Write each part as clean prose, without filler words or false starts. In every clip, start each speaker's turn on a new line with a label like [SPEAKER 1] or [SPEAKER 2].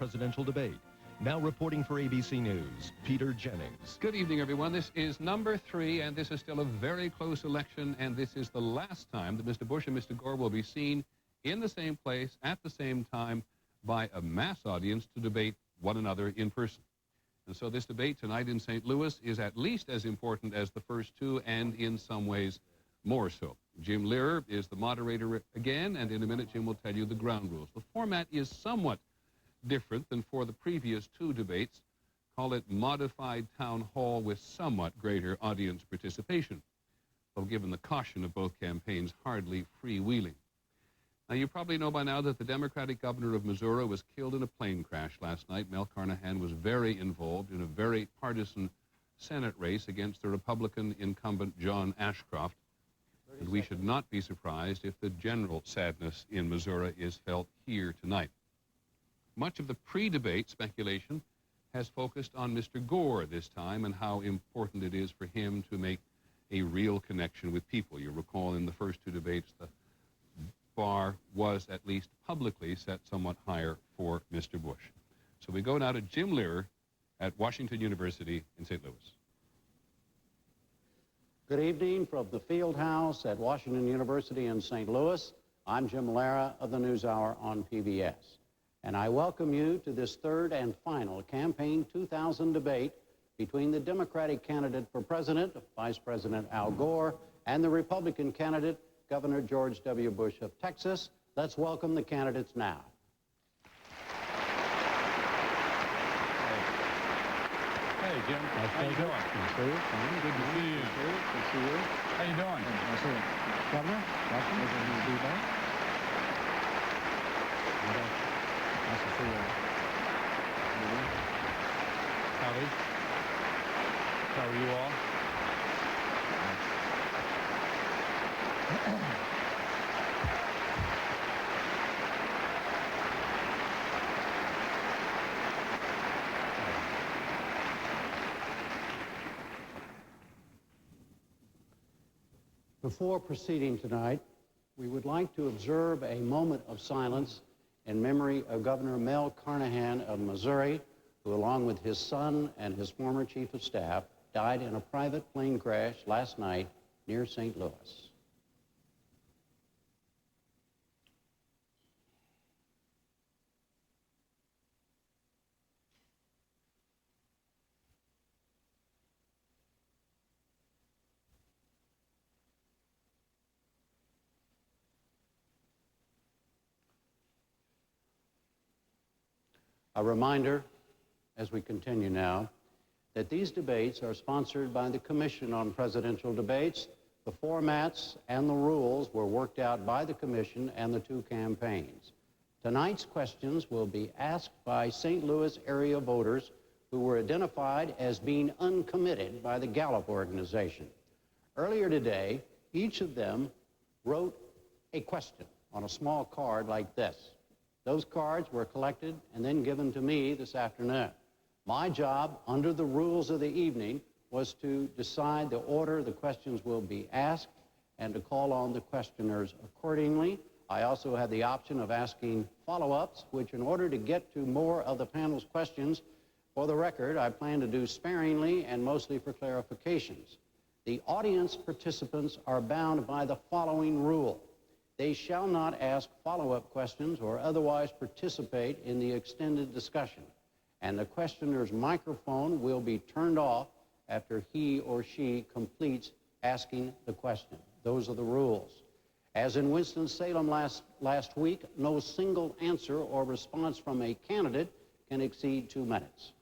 [SPEAKER 1] presidential debate. Now reporting for ABC News, Peter Jennings.
[SPEAKER 2] Good evening, everyone. This is number 3, and this is still a very close election, and this is the last time that Mr. Bush and Mr. Gore will be seen in the same place at the same time by a mass audience to debate one another in person. And so this debate tonight in St. Louis is at least as important as the first two, and in some ways more so. Jim Lehrer is the moderator again, and in a minute Jim will tell you the ground rules. The format is somewhat different than for the previous two debates. Call it modified town hall with somewhat greater audience participation, though given the caution of both campaigns, hardly freewheeling. Now, you probably know by now that the Democratic governor of Missouri was killed in a plane crash last night. Mel Carnahan was very involved in a very partisan Senate race against the Republican incumbent John Ashcroft. And we should not be surprised if the general sadness in Missouri is felt here tonight. Much of the pre-debate speculation has focused on Mr. Gore this time and how important it is for him to make a real connection with people. You recall in the first two debates, the bar was at least publicly set somewhat higher for Mr. Bush. So we go now to Jim Lehrer at Washington University in St. Louis.
[SPEAKER 3] Good evening from the field house at Washington University in St. Louis. I'm Jim Lehrer of the NewsHour on PBS. And I welcome you to this third and final Campaign 2000 debate between the Democratic candidate for president, Vice President Al Gore, and the Republican candidate, Governor George W. Bush of Texas. Let's welcome the candidates now.
[SPEAKER 4] Hey, Jim. How you doing? Good to see you. Good to see you. Good to see you. How you doing? Nice to see you. Governor, welcome. Good to be back. Nice to see you. Howdy. How are you all?
[SPEAKER 3] Before proceeding tonight, we would like to observe a moment of silence in memory of Governor Mel Carnahan of Missouri, who, along with his son and his former chief of staff, died in a private plane crash last night near St. Louis. A reminder, as we continue now, that these debates are sponsored by the Commission on Presidential Debates. The formats and the rules were worked out by the Commission and the two campaigns. Tonight's questions will be asked by St. Louis area voters who were identified as being uncommitted by the Gallup organization. Earlier today, each of them wrote a question on a small card like this. Those cards were collected and then given to me this afternoon. My job, under the rules of the evening, was to decide the order the questions will be asked and to call on the questioners accordingly. I also had the option of asking follow-ups, which, in order to get to more of the panel's questions, for the record, I plan to do sparingly and mostly for clarifications. The audience participants are bound by the following rule. They shall not ask follow-up questions or otherwise participate in the extended discussion, and the questioner's microphone will be turned off after he or she completes asking the question. Those are the rules. As in Winston-Salem last week, no single answer or response from a candidate can exceed 2 minutes.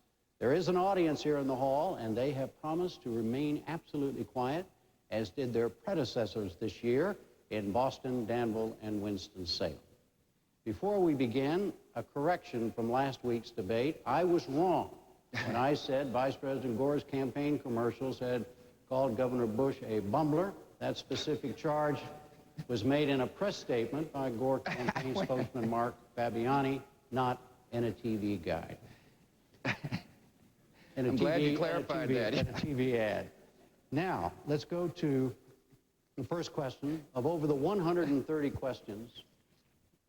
[SPEAKER 3] There is an audience here in the hall, and they have promised to remain absolutely quiet, as did their predecessors this year in Boston, Danville, and Winston-Salem. Before we begin, a correction from last week's debate. I was wrong when I said Vice President Gore's campaign commercials had called Governor Bush a bumbler. That specific charge was made in a press statement by Gore campaign spokesman Mark Fabiani, not in a TV guide.
[SPEAKER 4] I'm glad you clarified that.
[SPEAKER 3] In a TV ad. Now, let's go to the first question. Of over the 130 questions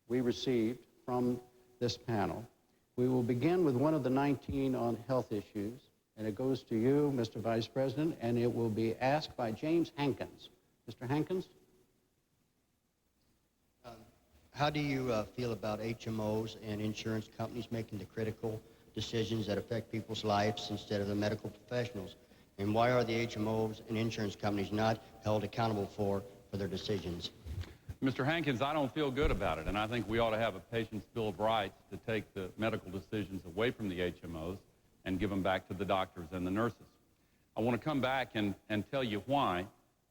[SPEAKER 3] we received from this panel, We will begin with one of the 19 on health issues, and it goes to you, Mr. Vice President, and it will be asked by James Hankins. Mr. Hankins?
[SPEAKER 5] How do you feel about HMOs and insurance companies making the critical decisions that affect people's lives instead of the medical professionals? And why are the HMOs and insurance companies not held accountable for their decisions?
[SPEAKER 4] Mr. Hankins, I don't feel good about it, and I think we ought to have a patient's Bill of Rights to take the medical decisions away from the HMOs and give them back to the doctors and the nurses. I want to come back and tell you why,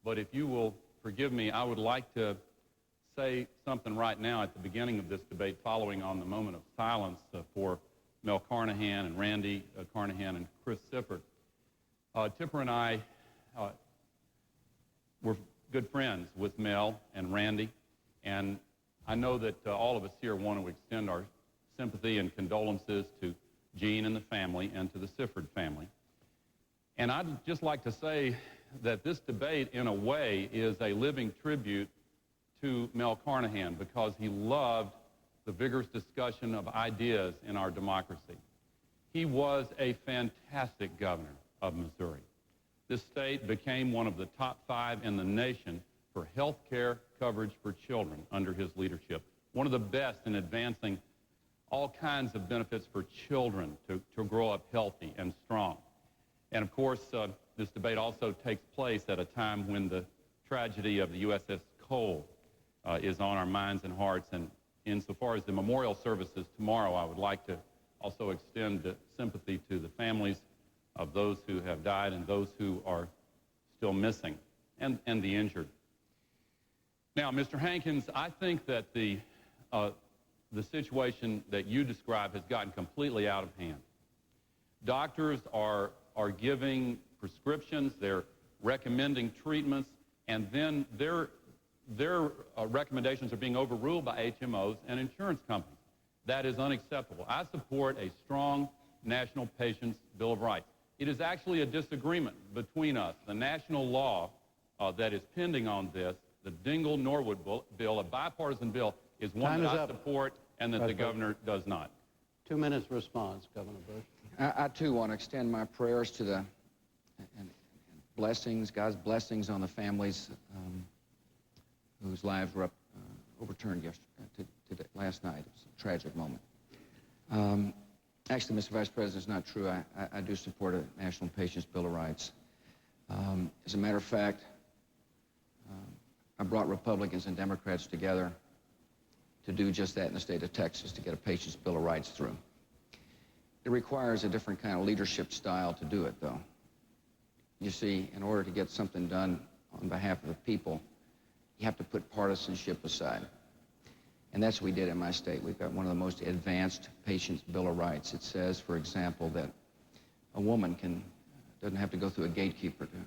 [SPEAKER 4] but if you will forgive me, I would like to say something right now at the beginning of this debate, following on the moment of silence for Mel Carnahan and Randy Carnahan and Chris Sifford. Tipper and I were good friends with Mel and Randy, and I know that all of us here want to extend our sympathy and condolences to Gene and the family and to the Sifford family. And I'd just like to say that this debate, in a way, is a living tribute to Mel Carnahan, because he loved the vigorous discussion of ideas in our democracy. He was a fantastic governor of Missouri. This state became one of the top 5 in the nation for health care coverage for children under his leadership. One of the best in advancing all kinds of benefits for children to grow up healthy and strong. And of course, this debate also takes place at a time when the tragedy of the USS Cole is on our minds and hearts. And insofar as the memorial services tomorrow, I would like to also extend sympathy to the families of those who have died and those who are still missing, and the injured. Now, Mr. Hankins, I think that the situation that you describe has gotten completely out of hand. Doctors are giving prescriptions, they're recommending treatments, and then their recommendations are being overruled by HMOs and insurance companies. That is unacceptable. I support a strong national patient's Bill of Rights. It is actually a disagreement between us. The national law that is pending on this, the Dingell-Norwood bill, a bipartisan bill, is one that I support and that the governor does not.
[SPEAKER 3] 2 minutes response, Governor Bush.
[SPEAKER 6] I too want to extend my prayers to the blessings, God's blessings on the families whose lives were overturned last night. It was a tragic moment. Actually, Mr. Vice President, it's not true. I do support a National Patients' Bill of Rights. As a matter of fact, I brought Republicans and Democrats together to do just that in the state of Texas, to get a Patients' Bill of Rights through. It requires a different kind of leadership style to do it, though. You see, in order to get something done on behalf of the people, you have to put partisanship aside. And that's what we did in my state. We've got one of the most advanced Patients' Bill of Rights. It says, for example, that a woman doesn't have to go through a gatekeeper to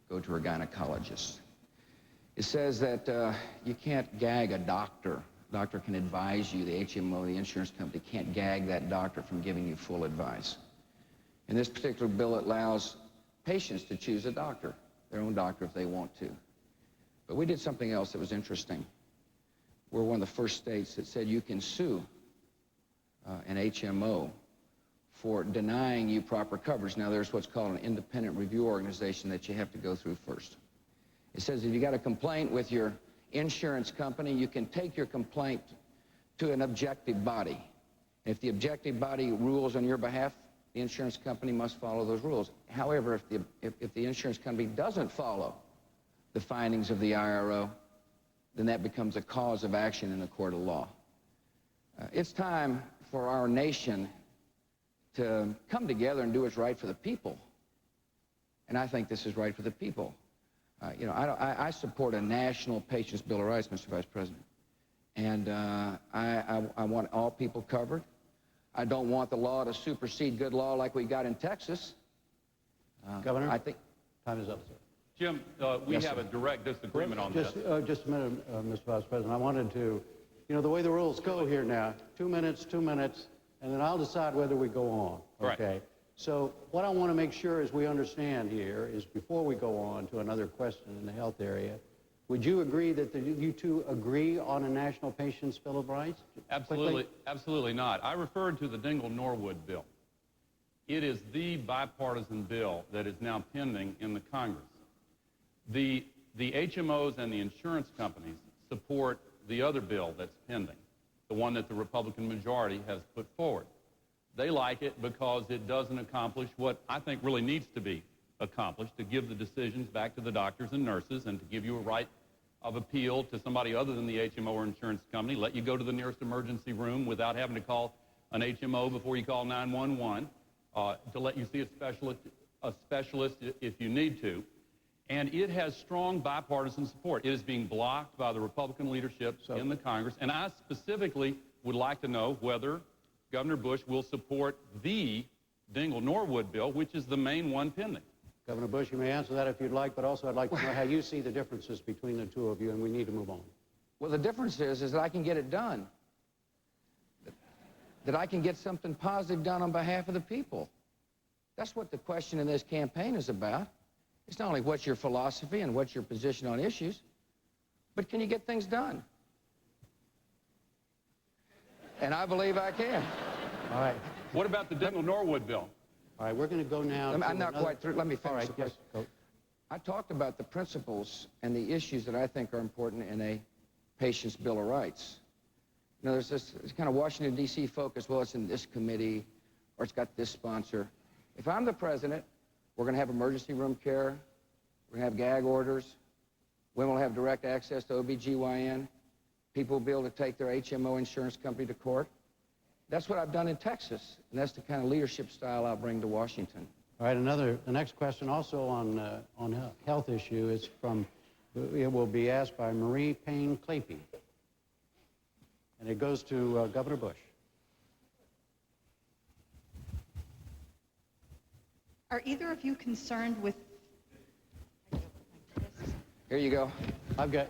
[SPEAKER 6] go to her gynecologist. It says that you can't gag a doctor. The doctor can advise you. The HMO, the insurance company, can't gag that doctor from giving you full advice. In this particular bill, it allows patients to choose a doctor, their own doctor if they want to. But we did something else that was interesting. We're one of the first states that said you can sue an HMO for denying you proper coverage. Now, there's what's called an independent review organization that you have to go through first. It says if you got a complaint with your insurance company, you can take your complaint to an objective body. If the objective body rules on your behalf, the insurance company must follow those rules. However, if the insurance company doesn't follow the findings of the IRO, then that becomes a cause of action in a court of law. It's time for our nation to come together and do what's right for the people. And I think this is right for the people. You know, I support a national Patients' Bill of Rights, Mr. Vice President. And I want all people covered. I don't want the law to supersede good law like we got in Texas.
[SPEAKER 3] Governor,
[SPEAKER 6] I think
[SPEAKER 3] time is up, sir.
[SPEAKER 4] Jim, we have a direct disagreement on this.
[SPEAKER 3] Just a minute, Mr. Vice President. I wanted to, you know, the way the rules go here now, 2 minutes, and then I'll decide whether we go on. Okay.
[SPEAKER 4] Right.
[SPEAKER 3] So what I want to make sure is we understand here is before we go on to another question in the health area, Would you agree that you two agree on a National Patients' Bill of Rights?
[SPEAKER 4] Absolutely, absolutely not. I referred to the Dingell-Norwood bill. It is the bipartisan bill that is now pending in the Congress. The HMOs and the insurance companies support the other bill that's pending, the one that the Republican majority has put forward. They like it because it doesn't accomplish what I think really needs to be accomplished, to give the decisions back to the doctors and nurses and to give you a right of appeal to somebody other than the HMO or insurance company, let you go to the nearest emergency room without having to call an HMO before you call 911, to let you see a specialist if you need to. And it has strong bipartisan support. It is being blocked by the Republican leadership in the Congress. And I specifically would like to know whether Governor Bush will support the Dingell-Norwood bill, which is the main one pending.
[SPEAKER 3] Governor Bush, you may answer that if you'd like, but also I'd like to know how you see the differences between the two of you, and we need to move on.
[SPEAKER 6] Well, the difference is that I can get it done. That I can get something positive done on behalf of the people. That's what the question in this campaign is about. It's not only what's your philosophy and what's your position on issues, but can you get things done? And I believe I can.
[SPEAKER 3] All right.
[SPEAKER 4] What about the Dingell-Norwood bill?
[SPEAKER 3] All right, we're going to go now to
[SPEAKER 6] I'm not quite through. Let me finish.
[SPEAKER 3] All right, yes, go.
[SPEAKER 6] I talked about the principles and the issues that I think are important in a patient's Bill of Rights. You know, there's this kind of Washington, D.C. focus. Well, it's in this committee, or it's got this sponsor. If I'm the president, we're going to have emergency room care. We're going to have gag orders. Women will have direct access to OBGYN. People will be able to take their HMO insurance company to court. That's what I've done in Texas, and that's the kind of leadership style I'll bring to Washington.
[SPEAKER 3] All right, the next question also on a health issue is from, it will be asked by Marie Payne Clapey. And it goes to Governor Bush.
[SPEAKER 7] Are either of you concerned with...
[SPEAKER 6] Here you go.
[SPEAKER 3] I've got...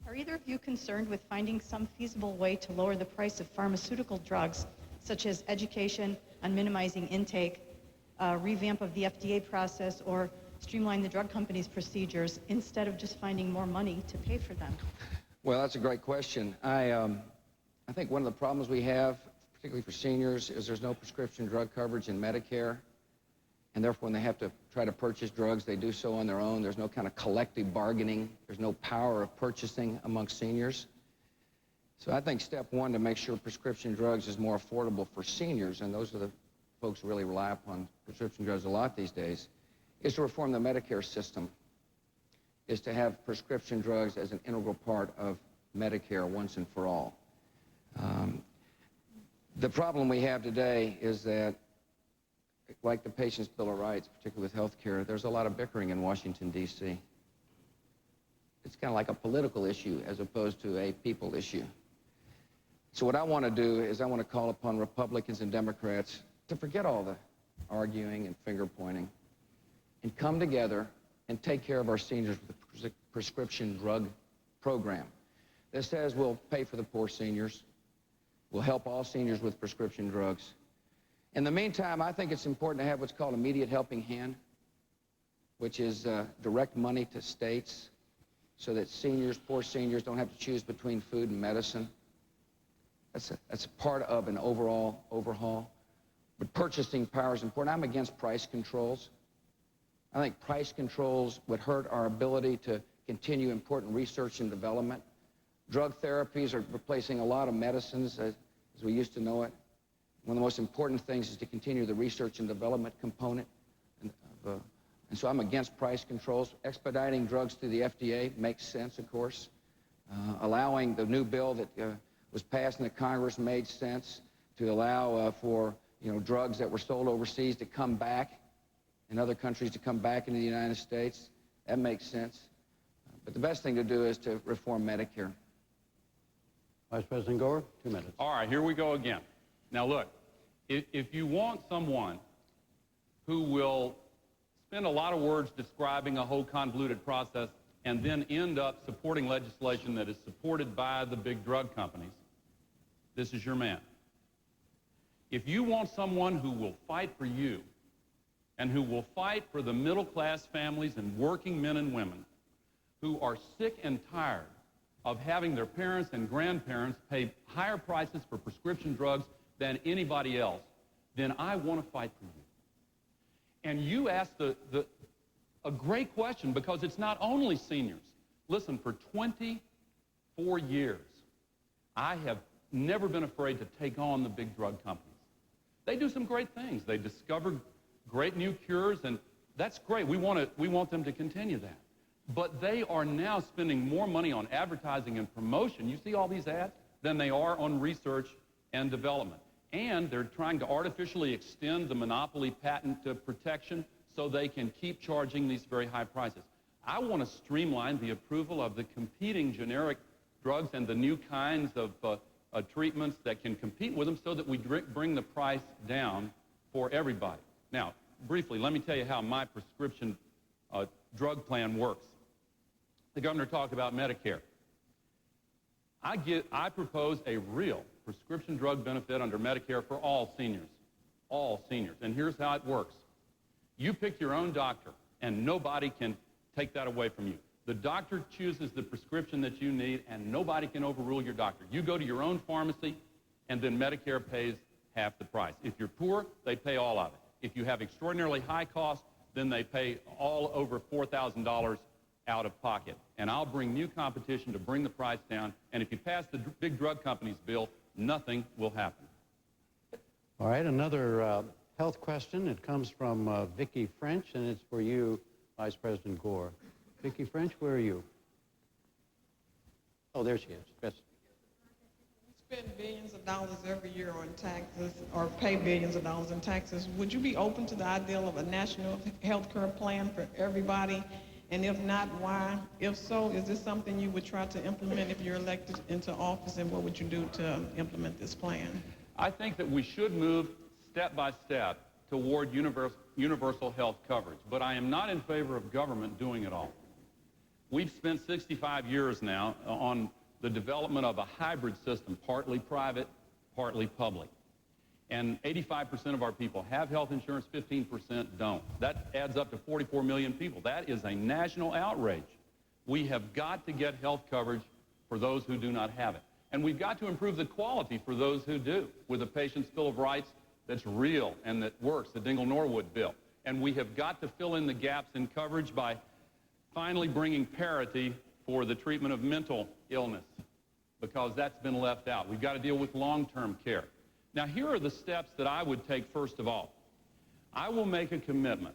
[SPEAKER 7] Are either of you concerned with finding some feasible way to lower the price of pharmaceutical drugs, such as education on minimizing intake, revamp of the FDA process, or streamline the drug companies' procedures instead of just finding more money to pay for them?
[SPEAKER 6] Well, that's a great question. I think one of the problems we have, particularly for seniors, is there's no prescription drug coverage in Medicare. And therefore, when they have to try to purchase drugs, they do so on their own. There's no kind of collective bargaining. There's no power of purchasing amongst seniors. So I think step one to make sure prescription drugs is more affordable for seniors, and those are the folks who really rely upon prescription drugs a lot these days, is to reform the Medicare system, is to have prescription drugs as an integral part of Medicare once and for all. The problem we have today is that, like the Patient's Bill of Rights, particularly with health care, there's a lot of bickering in Washington, D.C. It's kind of like a political issue as opposed to a people issue. So what I want to do is I want to call upon Republicans and Democrats to forget all the arguing and finger-pointing and come together and take care of our seniors with a prescription drug program that says we'll pay for the poor seniors, we'll help all seniors with prescription drugs. In the meantime, I think it's important to have what's called immediate helping hand, which is direct money to states so that seniors, poor seniors, don't have to choose between food and medicine. That's a part of an overall overhaul. But purchasing power is important. I'm against price controls. I think price controls would hurt our ability to continue important research and development. Drug therapies are replacing a lot of medicines as we used to know it. One of the most important things is to continue the research and development component. And so I'm against price controls. Expediting drugs through the FDA makes sense, of course. Allowing the new bill that was passed in the Congress made sense to allow for drugs that were sold overseas to come back, in other countries to come back into the United States. That makes sense. But the best thing to do is to reform Medicare.
[SPEAKER 3] Vice President Gore, 2 minutes.
[SPEAKER 4] All right, here we go again. Now look, if you want someone who will spend a lot of words describing a whole convoluted process and then end up supporting legislation that is supported by the big drug companies, this is your man. If you want someone who will fight for you and who will fight for the middle-class families and working men and women who are sick and tired of having their parents and grandparents pay higher prices for prescription drugs than anybody else, then I want to fight for you. And you asked a great question, because it's not only seniors. Listen, for 24 years, I have never been afraid to take on the big drug companies. They do some great things. They discover great new cures, and that's great. We want them to continue that. But they are now spending more money on advertising and promotion, you see all these ads, than they are on research and development. And they're trying to artificially extend the monopoly patent protection so they can keep charging these very high prices. I want to streamline the approval of the competing generic drugs and the new kinds of treatments that can compete with them, so that we bring the price down for everybody. Now, briefly, let me tell you how my prescription drug plan works. The governor talked about Medicare. I propose a real prescription drug benefit under Medicare for all seniors. All seniors. And here's how it works. You pick your own doctor, and nobody can take that away from you. The doctor chooses the prescription that you need, and nobody can overrule your doctor. You go to your own pharmacy, and then Medicare pays half the price. If you're poor, they pay all of it. If you have extraordinarily high costs, then they pay all over $4,000 out of pocket. And I'll bring new competition to bring the price down, and if you pass the big drug companies' bill, nothing will happen.
[SPEAKER 3] All right, another health question. It comes from Vicki French, and it's for you, Vice President Gore. Vicki French, where are you? Oh, there she is. Yes.
[SPEAKER 8] We spend billions of dollars every year on taxes, or pay billions of dollars in taxes. Would you be open to the idea of a national health care plan for everybody? And if not, why? If so, is this something you would try to implement if you're elected into office, and what would you do to implement this plan?
[SPEAKER 4] I think that we should move step by step toward universal health coverage, but I am not in favor of government doing it all. We've spent 65 years now on the development of a hybrid system, partly private, partly public. And 85% of our people have health insurance, 15% don't. That adds up to 44 million people. That is a national outrage. We have got to get health coverage for those who do not have it. And we've got to improve the quality for those who do, with a patient's Bill of Rights that's real and that works, the Dingell-Norwood bill. And we have got to fill in the gaps in coverage by finally bringing parity for the treatment of mental illness, because that's been left out. We've got to deal with long-term care. Now, here are the steps that I would take first of all. I will make a commitment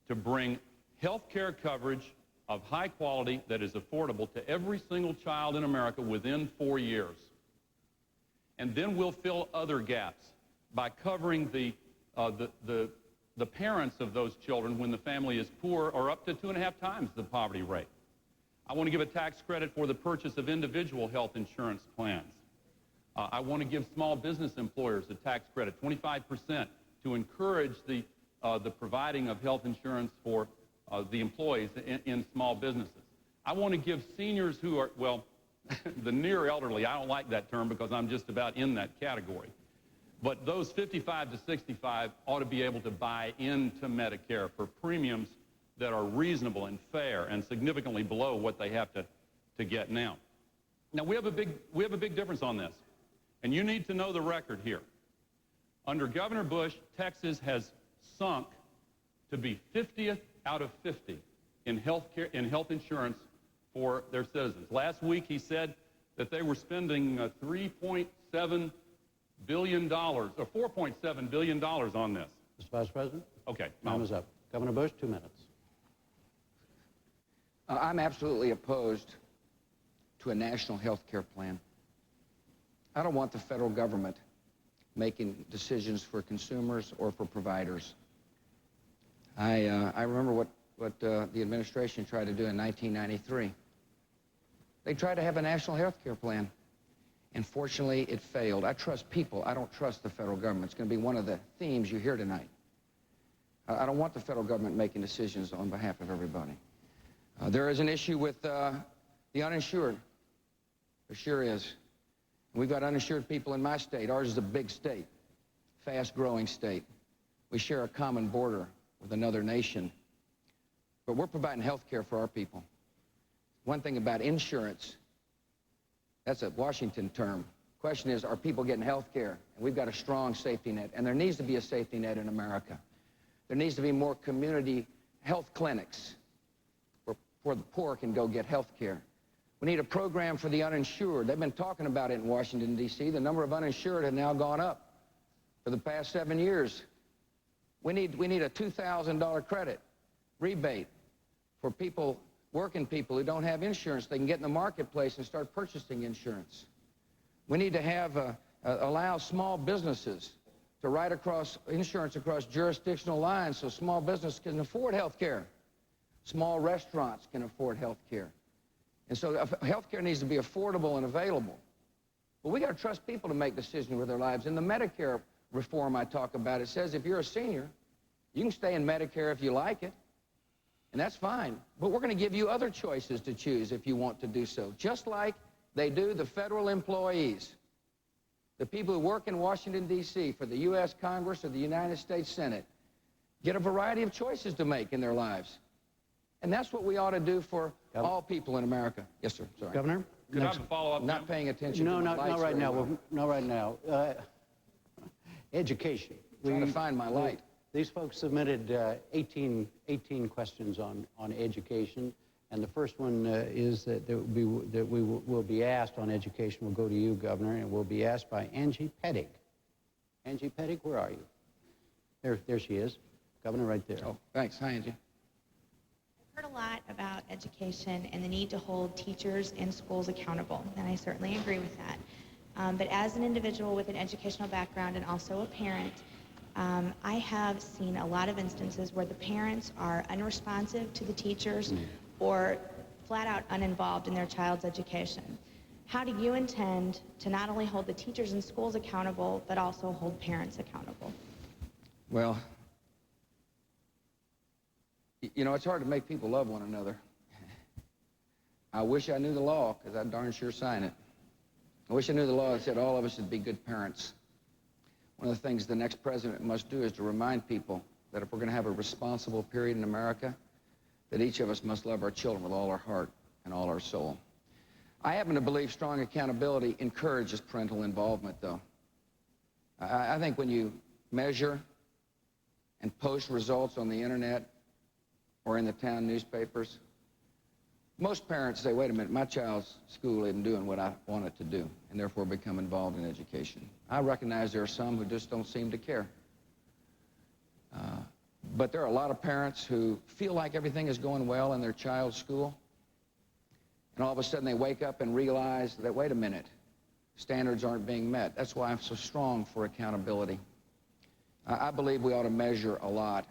[SPEAKER 4] to bring health care coverage of high quality that is affordable to every single child in America within 4 years. And then we'll fill other gaps by covering the parents of those children when the family is poor, or up to 2.5 times the poverty rate. I want to give a tax credit for the purchase of individual health insurance plans. I want to give small business employers a tax credit, 25%, to encourage the providing of health insurance for the employees in small businesses. I want to give seniors who are, well, the near elderly, I don't like that term because I'm just about in that category. But those 55 to 65 ought to be able to buy into Medicare for premiums that are reasonable and fair and significantly below what they have to get now. Now, we have a big difference on this. And you need to know the record here. Under Governor Bush, Texas has sunk to be 50th out of 50 in health insurance for their citizens. Last week he said that they were spending $3.7 billion, or $4.7 billion on this.
[SPEAKER 3] Mr. Vice President?
[SPEAKER 4] Okay.
[SPEAKER 3] Time is up. Governor Bush, 2 minutes.
[SPEAKER 6] I'm absolutely opposed to a national health care plan. I don't want the federal government making decisions for consumers or for providers. I remember what the administration tried to do in 1993. They tried to have a national health care plan, and fortunately it failed. I trust people. I don't trust the federal government. It's going to be one of the themes you hear tonight. I don't want the federal government making decisions on behalf of everybody. There is an issue with the uninsured. There sure is. We've got uninsured people in my state. Ours is a big state, fast-growing state. We share a common border with another nation. But we're providing health care for our people. One thing about insurance, that's a Washington term. Question is, are people getting health care? And we've got a strong safety net, and there needs to be a safety net in America. There needs to be more community health clinics where the poor can go get health care. We need a program for the uninsured. They've been talking about it in Washington, D.C. The number of uninsured have now gone up for the past 7 years. We need a $2,000 credit rebate for people, working people who don't have insurance. They can get in the marketplace and start purchasing insurance. We need to have allow small businesses to write across insurance across jurisdictional lines so small business can afford health care. Small restaurants can afford health care. And so health care needs to be affordable and available. But we got to trust people to make decisions with their lives. In the Medicare reform I talk about, it says if you're a senior, you can stay in Medicare if you like it, and that's fine. But we're going to give you other choices to choose if you want to do so, just like they do the federal employees, the people who work in Washington, D.C. for the U.S. Congress or the United States Senate, get a variety of choices to make in their lives. And that's what we ought to do for all people in America. Yes, sir. Sorry.
[SPEAKER 3] Governor?
[SPEAKER 4] Could I have a follow-up?
[SPEAKER 6] Not paying attention
[SPEAKER 3] No,
[SPEAKER 6] to my
[SPEAKER 3] not
[SPEAKER 6] lights
[SPEAKER 3] right
[SPEAKER 6] very
[SPEAKER 3] now.
[SPEAKER 6] well.
[SPEAKER 3] Not right now. Education.
[SPEAKER 6] Trying to find my light.
[SPEAKER 3] These folks submitted 18 questions on education, and the first one is that we will be asked on education. Will go to you, Governor, and will be asked by Angie Pettig. Angie Pettig, where are you? There she is. Governor, right there.
[SPEAKER 6] Oh, thanks. Hi, Angie.
[SPEAKER 9] I've heard a lot about education and the need to hold teachers and schools accountable, and I certainly agree with that. But as an individual with an educational background and also a parent, I have seen a lot of instances where the parents are unresponsive to the teachers or flat out uninvolved in their child's education. How do you intend to not only hold the teachers and schools accountable, but also hold parents accountable?
[SPEAKER 6] Well, you know, it's hard to make people love one another. I wish I knew the law, because I'd darn sure sign it. I wish I knew the law that said all of us should be good parents. One of the things the next president must do is to remind people that if we're going to have a responsible period in America, that each of us must love our children with all our heart and all our soul. I happen to believe strong accountability encourages parental involvement, though. I think when you measure and post results on the internet or in the town newspapers, most parents say, wait a minute, my child's school isn't doing what I want it to do, and therefore become involved in education. I recognize there are some who just don't seem to care. But there are a lot of parents who feel like everything is going well in their child's school, and all of a sudden they wake up and realize that, wait a minute, standards aren't being met. That's why I'm so strong for accountability. I believe we ought to measure a lot.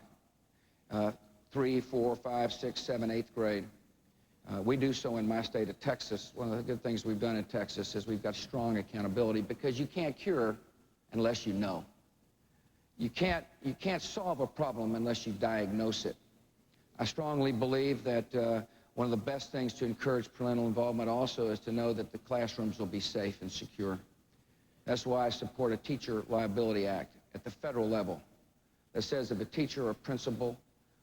[SPEAKER 6] 3, 4, 5, 6, 7, 8th grade. We do so in my state of Texas. One of the good things we've done in Texas is we've got strong accountability, because you can't cure unless you know. You can't solve a problem unless you diagnose it. I strongly believe that one of the best things to encourage parental involvement also is to know that the classrooms will be safe and secure. That's why I support a Teacher Liability Act at the federal level that says if a teacher or principal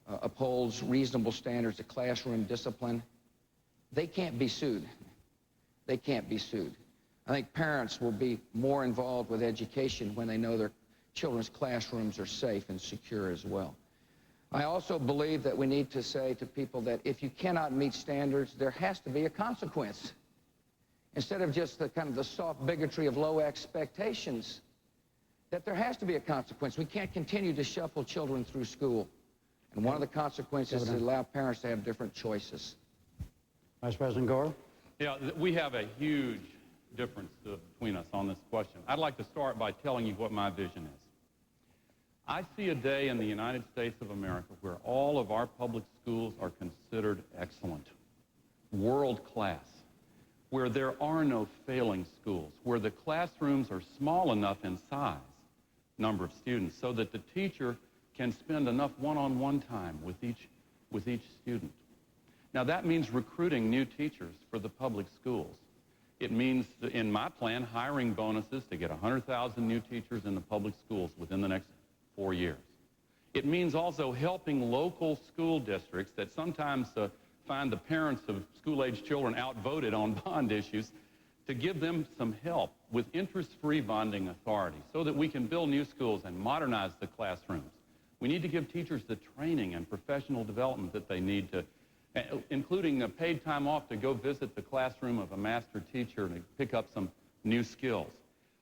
[SPEAKER 6] upholds reasonable standards of classroom discipline, they can't be sued. They can't be sued. I think parents will be more involved with education when they know their children's classrooms are safe and secure as well. I also believe that we need to say to people that if you cannot meet standards, there has to be a consequence. Instead of just the kind of the soft bigotry of low expectations, that there has to be a consequence. We can't continue to shuffle children through school. And one of the consequences is to allow parents to have different choices.
[SPEAKER 3] Vice President Gore?
[SPEAKER 4] Yeah, we have a huge difference between us on this question. I'd like to start by telling you what my vision is. I see a day in the United States of America where all of our public schools are considered excellent, world class, where there are no failing schools, where the classrooms are small enough in size, number of students, so that the teacher can spend enough one-on-one time with each student. Now, that means recruiting new teachers for the public schools. It means, in my plan, hiring bonuses to get 100,000 new teachers in the public schools within the next 4 years. It means also helping local school districts that sometimes find the parents of school-age children outvoted on bond issues, to give them some help with interest-free bonding authority so that we can build new schools and modernize the classrooms. We need to give teachers the training and professional development that they need to, including paid time off to go visit the classroom of a master teacher and pick up some new skills.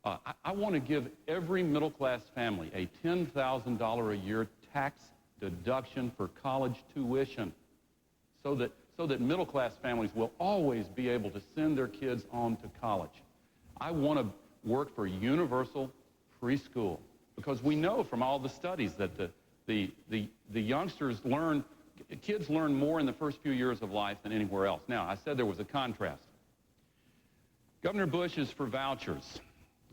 [SPEAKER 4] I want to give every middle-class family a $10,000 a year tax deduction for college tuition so that middle-class families will always be able to send their kids on to college. I want to work for universal preschool because we know from all the studies that the youngsters learn, kids learn more in the first few years of life than anywhere else. Now, I said there was a contrast. Governor Bush is for vouchers,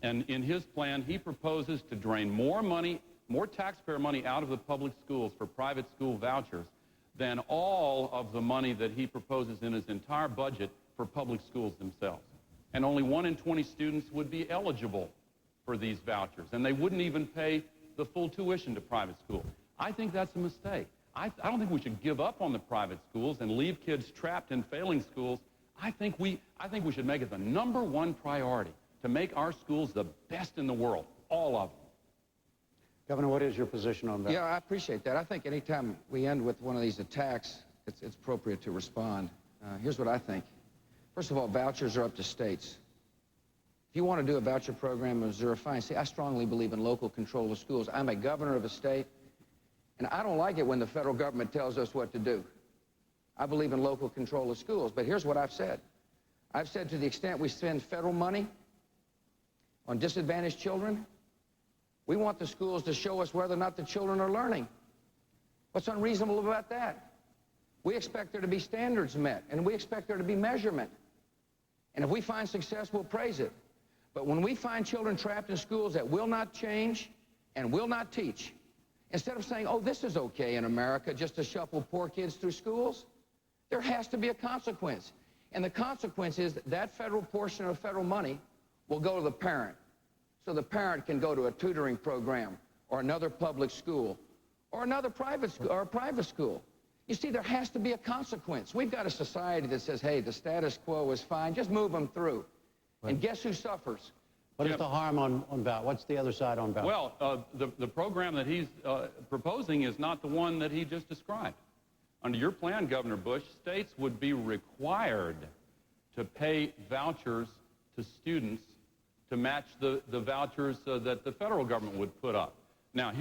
[SPEAKER 4] and in his plan, he proposes to drain more money, more taxpayer money out of the public schools for private school vouchers than all of the money that he proposes in his entire budget for public schools themselves. And only 1 in 20 students would be eligible for these vouchers, and they wouldn't even pay the full tuition to private school. I think that's a mistake. I don't think we should give up on the private schools and leave kids trapped in failing schools. I think we should make it the #1 priority to make our schools the best in the world, all of them.
[SPEAKER 3] Governor, what is your position on that?
[SPEAKER 6] Yeah, I appreciate that. I think anytime we end with one of these attacks, it's appropriate to respond. Here's what I think. First of all, vouchers are up to states. If you want to do a voucher program in Missouri, fine. See, I strongly believe in local control of schools. I'm a governor of a state, and I don't like it when the federal government tells us what to do. I believe in local control of schools, but here's what I've said. I've said to the extent we spend federal money on disadvantaged children, we want the schools to show us whether or not the children are learning. What's unreasonable about that? We expect there to be standards met, and we expect there to be measurement. And if we find success, we'll praise it. But when we find children trapped in schools that will not change and will not teach, instead of saying, oh, this is okay in America just to shuffle poor kids through schools, there has to be a consequence. And the consequence is that federal portion of federal money will go to the parent. So the parent can go to a tutoring program or another public school or another private school or a private school. You see, there has to be a consequence. We've got a society that says, hey, the status quo is fine, just move them through. Right. And guess who suffers?
[SPEAKER 3] What is the harm on voucher? What's the other side on voucher?
[SPEAKER 4] Well, the program that he's proposing is not the one that he just described. Under your plan, Governor Bush, states would be required to pay vouchers to students to match the vouchers that the federal government would put up. Now,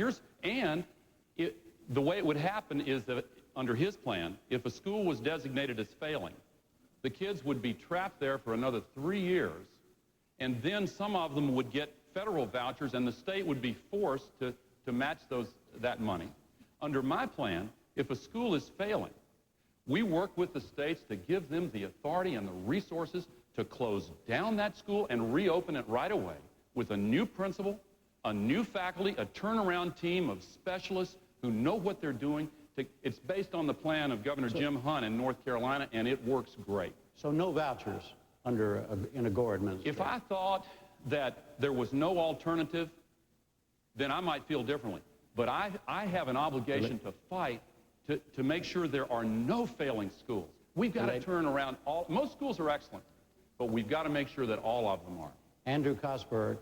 [SPEAKER 4] the way it would happen is that under his plan, if a school was designated as failing, the kids would be trapped there for another 3 years, and then some of them would get federal vouchers, and the state would be forced to match that money. Under my plan, if a school is failing, we work with the states to give them the authority and the resources to close down that school and reopen it right away with a new principal, a new faculty, a turnaround team of specialists who know what they're doing. It's based on the plan of Governor Jim Hunt in North Carolina, and it works great.
[SPEAKER 3] So no vouchers in a Gore administration?
[SPEAKER 4] If I thought that there was no alternative, then I might feel differently. But I have an obligation to fight to make sure there are no failing schools. We've got to turn around most schools are excellent, but we've got to make sure that all of them are.
[SPEAKER 3] Andrew Cosberg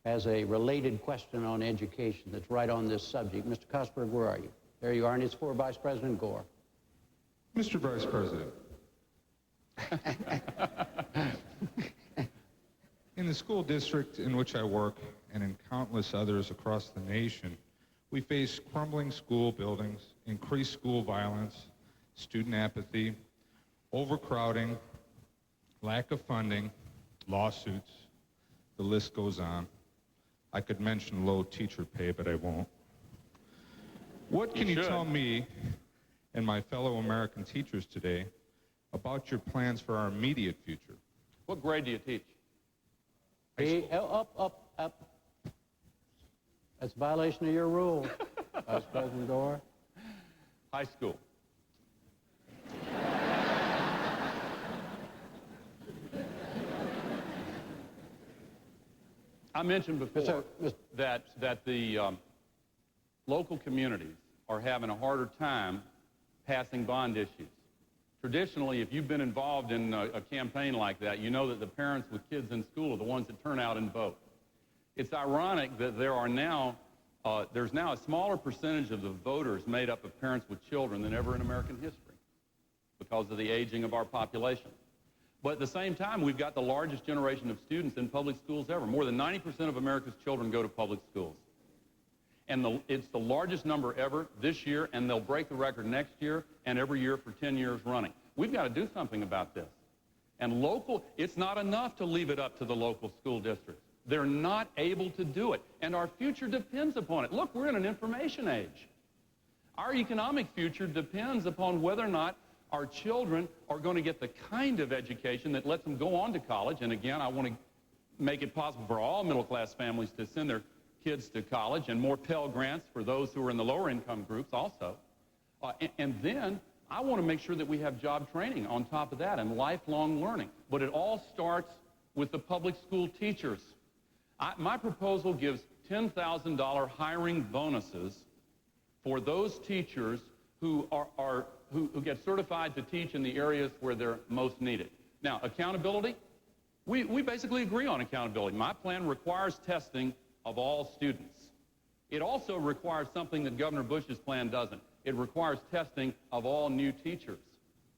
[SPEAKER 3] has a related question on education that's right on this subject. Mr. Cosberg, where are you? There you are, and it's for Vice President Gore.
[SPEAKER 10] Mr. Vice President, in the school district in which I work and in countless others across the nation, we face crumbling school buildings, increased school violence, student apathy, overcrowding, lack of funding, lawsuits. The list goes on. I could mention low teacher pay, but I won't. What can you tell me and my fellow American teachers today about your plans for our immediate future?
[SPEAKER 4] What grade do you teach?
[SPEAKER 3] Up. That's a violation of your rule, Vice President Gore.
[SPEAKER 4] High school. I mentioned before that the local communities are having a harder time passing bond issues. Traditionally, if you've been involved in a campaign like that, you know that the parents with kids in school are the ones that turn out and vote. It's ironic that there's now a smaller percentage of the voters made up of parents with children than ever in American history because of the aging of our population. But at the same time, we've got the largest generation of students in public schools ever. More than 90% of America's children go to public schools. And it's the largest number ever this year, and they'll break the record next year and every year for 10 years running. We've got to do something about this. And it's not enough to leave it up to the local school districts. They're not able to do it, and our future depends upon it. Look, we're in an information age. Our economic future depends upon whether or not our children are going to get the kind of education that lets them go on to college. And again, I want to make it possible for all middle-class families to send their kids to college, and more Pell Grants for those who are in the lower income groups also. And then I want to make sure that we have job training on top of that and lifelong learning. But it all starts with the public school teachers. My proposal gives $10,000 hiring bonuses for those teachers who get certified to teach in the areas where they're most needed. Now, accountability, we basically agree on accountability. My plan requires testing of all students. It also requires something that Governor Bush's plan doesn't. It requires testing of all new teachers,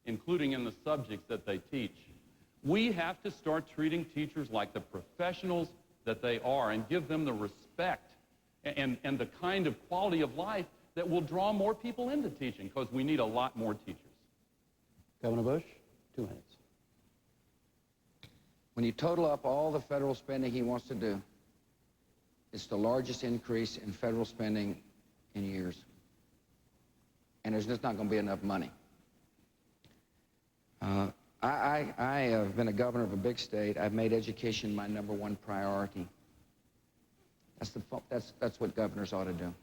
[SPEAKER 4] including in the subjects that they teach. We have to start treating teachers like the professionals that they are and give them the respect and the kind of quality of life that will draw more people into teaching, because we need a lot more teachers.
[SPEAKER 3] Governor Bush, 2 minutes.
[SPEAKER 6] When you total up all the federal spending he wants to do, it's the largest increase in federal spending in years. And there's just not going to be enough money. I have been a governor of a big state. I've made education my #1 priority. That's what governors ought to do.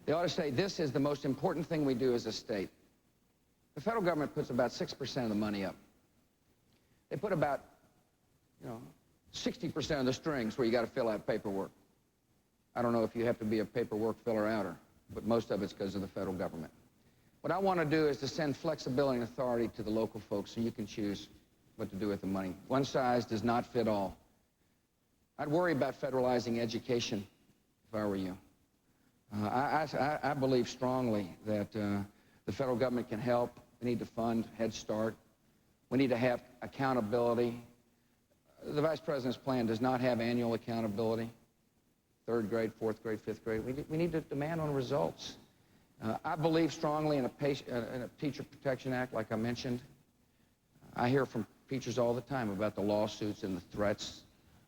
[SPEAKER 6] They ought to say, this is the most important thing we do as a state. The federal government puts about 6% of the money up. They put about, 60% of the strings where you got to fill out paperwork. I don't know if you have to be a paperwork filler-outer, but most of it's because of the federal government. What I want to do is to send flexibility and authority to the local folks so you can choose what to do with the money. One size does not fit all. I'd worry about federalizing education if I were you. I believe strongly that the federal government can help. We need to fund Head Start. We need to have accountability. The Vice President's plan does not have annual accountability. 3rd grade, 4th grade, 5th grade. We need to demand on results. I believe strongly in a Teacher Protection Act, like I mentioned. I hear from teachers all the time about the lawsuits and the threats,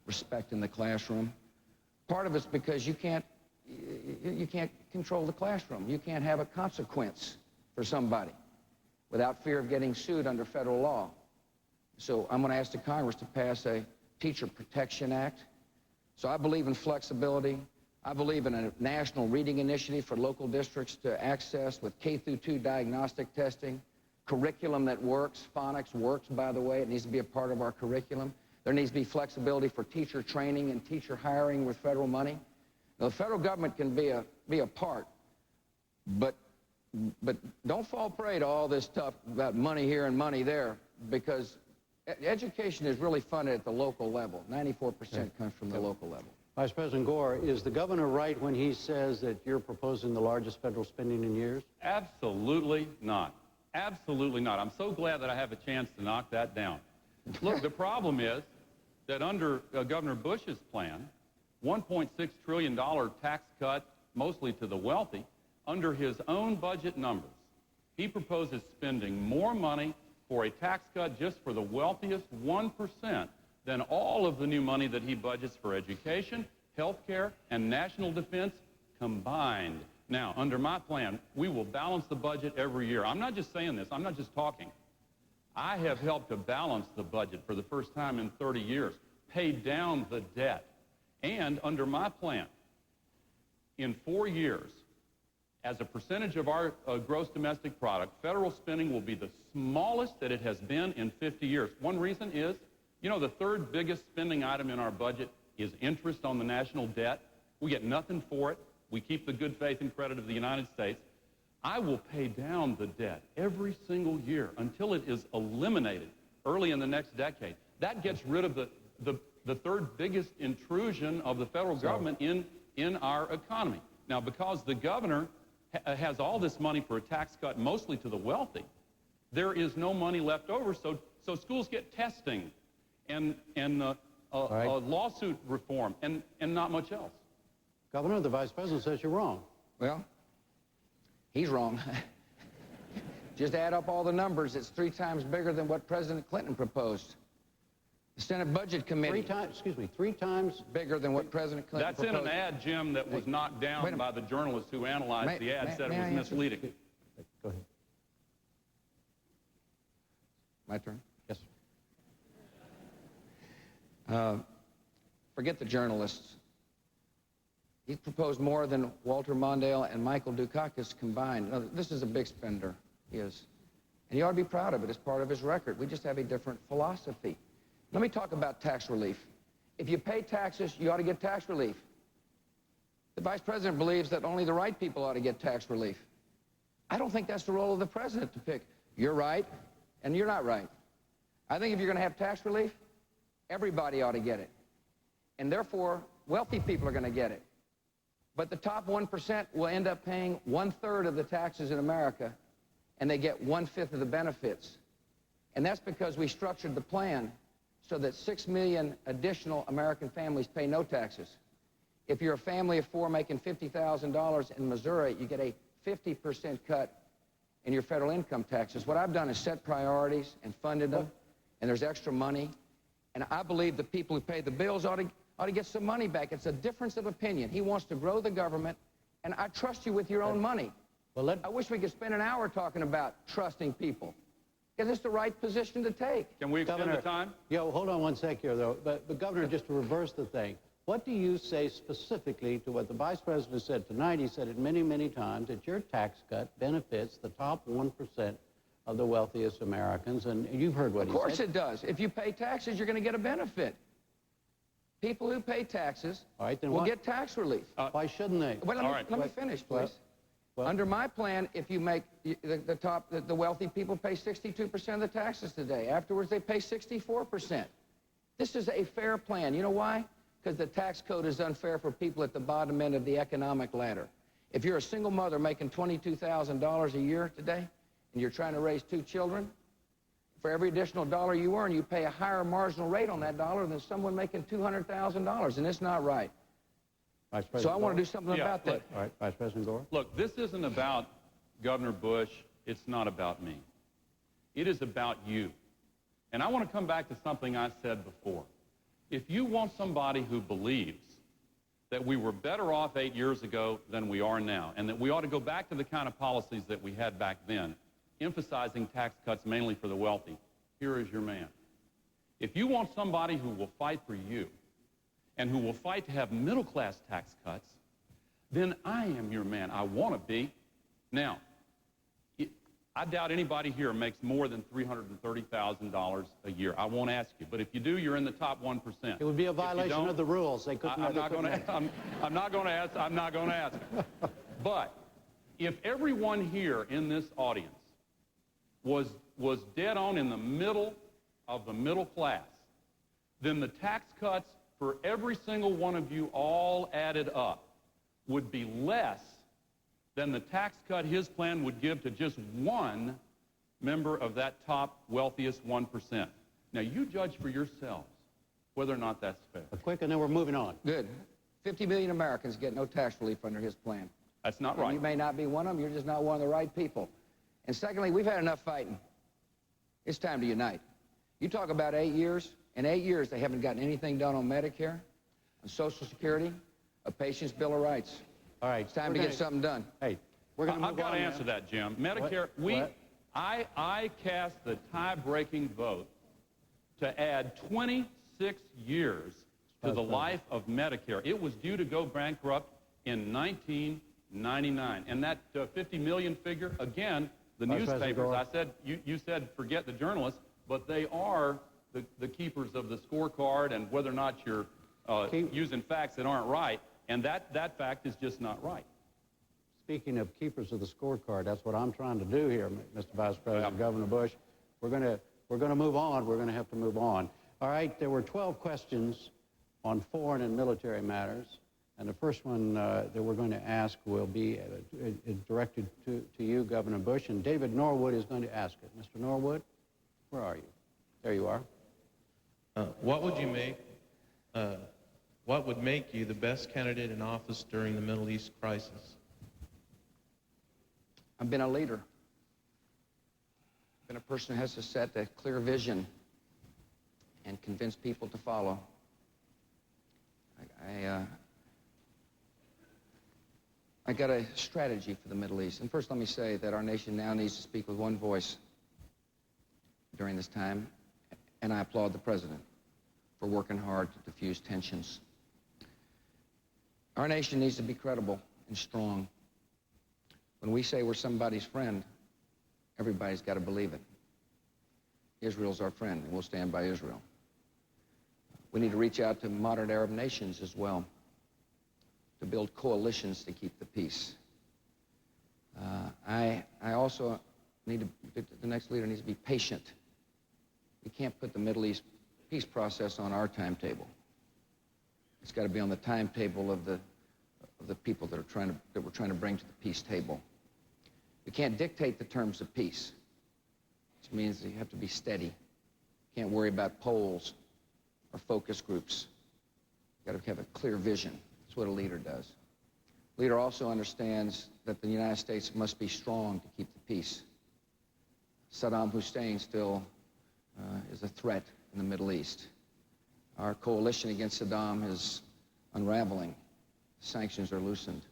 [SPEAKER 6] respect in the classroom. Part of it's because you can't control the classroom. You can't have a consequence for somebody without fear of getting sued under federal law. So I'm going to ask the Congress to pass a Teacher Protection Act. So I believe in flexibility. I believe in a national reading initiative for local districts to access with K-2 diagnostic testing, curriculum that works. Phonics works, by the way. It needs to be a part of our curriculum. There needs to be flexibility for teacher training and teacher hiring with federal money. Now, the federal government can be a part, but don't fall prey to all this stuff about money here and money there, because education is really funded at the local level. 94% comes from the local level.
[SPEAKER 3] Vice President Gore, is the governor right when he says that you're proposing the largest federal spending in years?
[SPEAKER 4] Absolutely not. Absolutely not. I'm so glad that I have a chance to knock that down. Look, the problem is that under Governor Bush's plan, $1.6 trillion tax cut, mostly to the wealthy, under his own budget numbers, he proposes spending more money for a tax cut just for the wealthiest 1% than all of the new money that he budgets for education, health care, and national defense combined. Now, under my plan, we will balance the budget every year. I'm not just saying this. I'm not just talking. I have helped to balance the budget for the first time in 30 years, pay down the debt. And under my plan, in 4 years, as a percentage of our gross domestic product, federal spending will be the smallest that it has been in 50 years. One reason is, the 3rd biggest spending item in our budget is interest on the national debt. We get nothing for it. we keep the good faith and credit of the United States, I will pay down the debt every single year until it is eliminated early in the next decade. That gets rid of the third biggest intrusion of the federal government in our economy. Now, because the governor has all this money for a tax cut, mostly to the wealthy, there is no money left over, so schools get testing and lawsuit reform and not much else.
[SPEAKER 3] Governor, the Vice President says you're wrong.
[SPEAKER 6] Well, he's wrong. Just add up all the numbers. It's 3 times bigger than what President Clinton proposed. The Senate Budget Committee.
[SPEAKER 3] 3 times
[SPEAKER 6] bigger than what President Clinton
[SPEAKER 4] proposed. That's in an ad, Jim, that was knocked down by the journalist who analyzed the ad, said it was misleading.
[SPEAKER 3] Go ahead.
[SPEAKER 6] My turn?
[SPEAKER 3] Yes,
[SPEAKER 6] sir. Forget the journalists. He proposed more than Walter Mondale and Michael Dukakis combined. Now, this is a big spender, he is. And he ought to be proud of it as part of his record. We just have a different philosophy. Let me talk about tax relief. If you pay taxes, you ought to get tax relief. The Vice President believes that only the right people ought to get tax relief. I don't think that's the role of the President to pick. You're right, and you're not right. I think if you're going to have tax relief, everybody ought to get it. And therefore, wealthy people are going to get it. But the top 1% will end up paying 1/3 of the taxes in America, and they get 1/5 of the benefits. And that's because we structured the plan so that 6 million additional American families pay no taxes. If you're a family of 4 making $50,000 in Missouri, you get a 50% cut in your federal income taxes. What I've done is set priorities and funded them, and there's extra money. And I believe the people who pay the bills ought to get some money back. It's a difference of opinion. He wants to grow the government, and I trust you with your own money. Well, I wish we could spend an hour talking about trusting people, because it's the right position to take.
[SPEAKER 4] Can we extend the time?
[SPEAKER 3] Yo, hold on one sec here, though. But Governor, just to reverse the thing, what do you say specifically to what the Vice President said tonight? He said it many, many times, that your tax cut benefits the top 1% of the wealthiest Americans, and you've heard what he said.
[SPEAKER 6] Of course it does. If you pay taxes, you're going to get a benefit. People who pay taxes will get tax relief.
[SPEAKER 3] Why shouldn't they?
[SPEAKER 6] Well, let me finish, please. Under my plan, if you make the wealthy people pay 62% of the taxes today. Afterwards, they pay 64%. This is a fair plan. You know why? Because the tax code is unfair for people at the bottom end of the economic ladder. If you're a single mother making $22,000 a year today, and you're trying to raise 2 children, for every additional dollar you earn, you pay a higher marginal rate on that dollar than someone making $200,000, and it's not right. So I want to do something about that.
[SPEAKER 3] All right, Vice President Gore.
[SPEAKER 4] Look, this isn't about Governor Bush. It's not about me. It is about you. And I want to come back to something I said before. If you want somebody who believes that we were better off 8 years ago than we are now, and that we ought to go back to the kind of policies that we had back then, emphasizing tax cuts mainly for the wealthy, here is your man. If you want somebody who will fight for you and who will fight to have middle-class tax cuts, then I am your man. I want to be. Now, I doubt anybody here makes more than $330,000 a year. I won't ask you, but if you do, you're in the top 1%.
[SPEAKER 3] It would be a violation of the rules. They couldn't.
[SPEAKER 4] I'm not going to ask. But if everyone here in this audience was dead on in the middle of the middle class, then the tax cuts for every single one of you all added up would be less than the tax cut his plan would give to just one member of that top wealthiest 1%. Now, you judge for yourselves whether or not that's fair.
[SPEAKER 3] Quick, and then we're moving on.
[SPEAKER 6] Good. 50 million Americans get no tax relief under his plan.
[SPEAKER 4] That's not right.
[SPEAKER 6] You may not be one of them. You're just not one of the right people. And secondly, we've had enough fighting. It's time to unite. You talk about 8 years. In 8 years, they haven't gotten anything done on Medicare, on Social Security, a patient's Bill of Rights.
[SPEAKER 3] All right.
[SPEAKER 6] It's time to get something done.
[SPEAKER 3] Hey, we're going to move on.
[SPEAKER 4] I've got to answer that, Jim. Medicare, I cast the tie-breaking vote to add 26 years to the life of Medicare. It was due to go bankrupt in 1999. And that 50 million figure, again, the newspapers, I said, you said forget the journalists, but they are the keepers of the scorecard, and whether or not you're using facts that aren't right, And that fact is just not right.
[SPEAKER 3] Speaking of keepers of the scorecard, that's what I'm trying to do here, Mr. Vice President, Governor Bush. We're going to move on. We're going to have to move on. All right, there were 12 questions on foreign and military matters. And the first one that we're going to ask will be directed to you, Governor Bush, and David Norwood is going to ask it. Mr. Norwood, where are you? There you are.
[SPEAKER 11] What would make you the best candidate in office during the Middle East crisis?
[SPEAKER 6] I've been a leader. I've been a person who has to set a clear vision and convince people to follow. I got a strategy for the Middle East. And first, let me say that our nation now needs to speak with one voice during this time, and I applaud the President for working hard to diffuse tensions. Our nation needs to be credible and strong. When we say we're somebody's friend, everybody's got to believe it. Israel's our friend, and we'll stand by Israel. We need to reach out to modern Arab nations as well, to build coalitions to keep the peace. I also need to, the next leader needs to be patient. We can't put the Middle East peace process on our timetable. It's got to be on the timetable of the people that we're trying to bring to the peace table. We can't dictate the terms of peace, which means you have to be steady. You can't worry about polls or focus groups. You've got to have a clear vision. That's what a leader does. A leader also understands that the United States must be strong to keep the peace. Saddam Hussein still is a threat in the Middle East. Our coalition against Saddam is unraveling. Sanctions are loosened.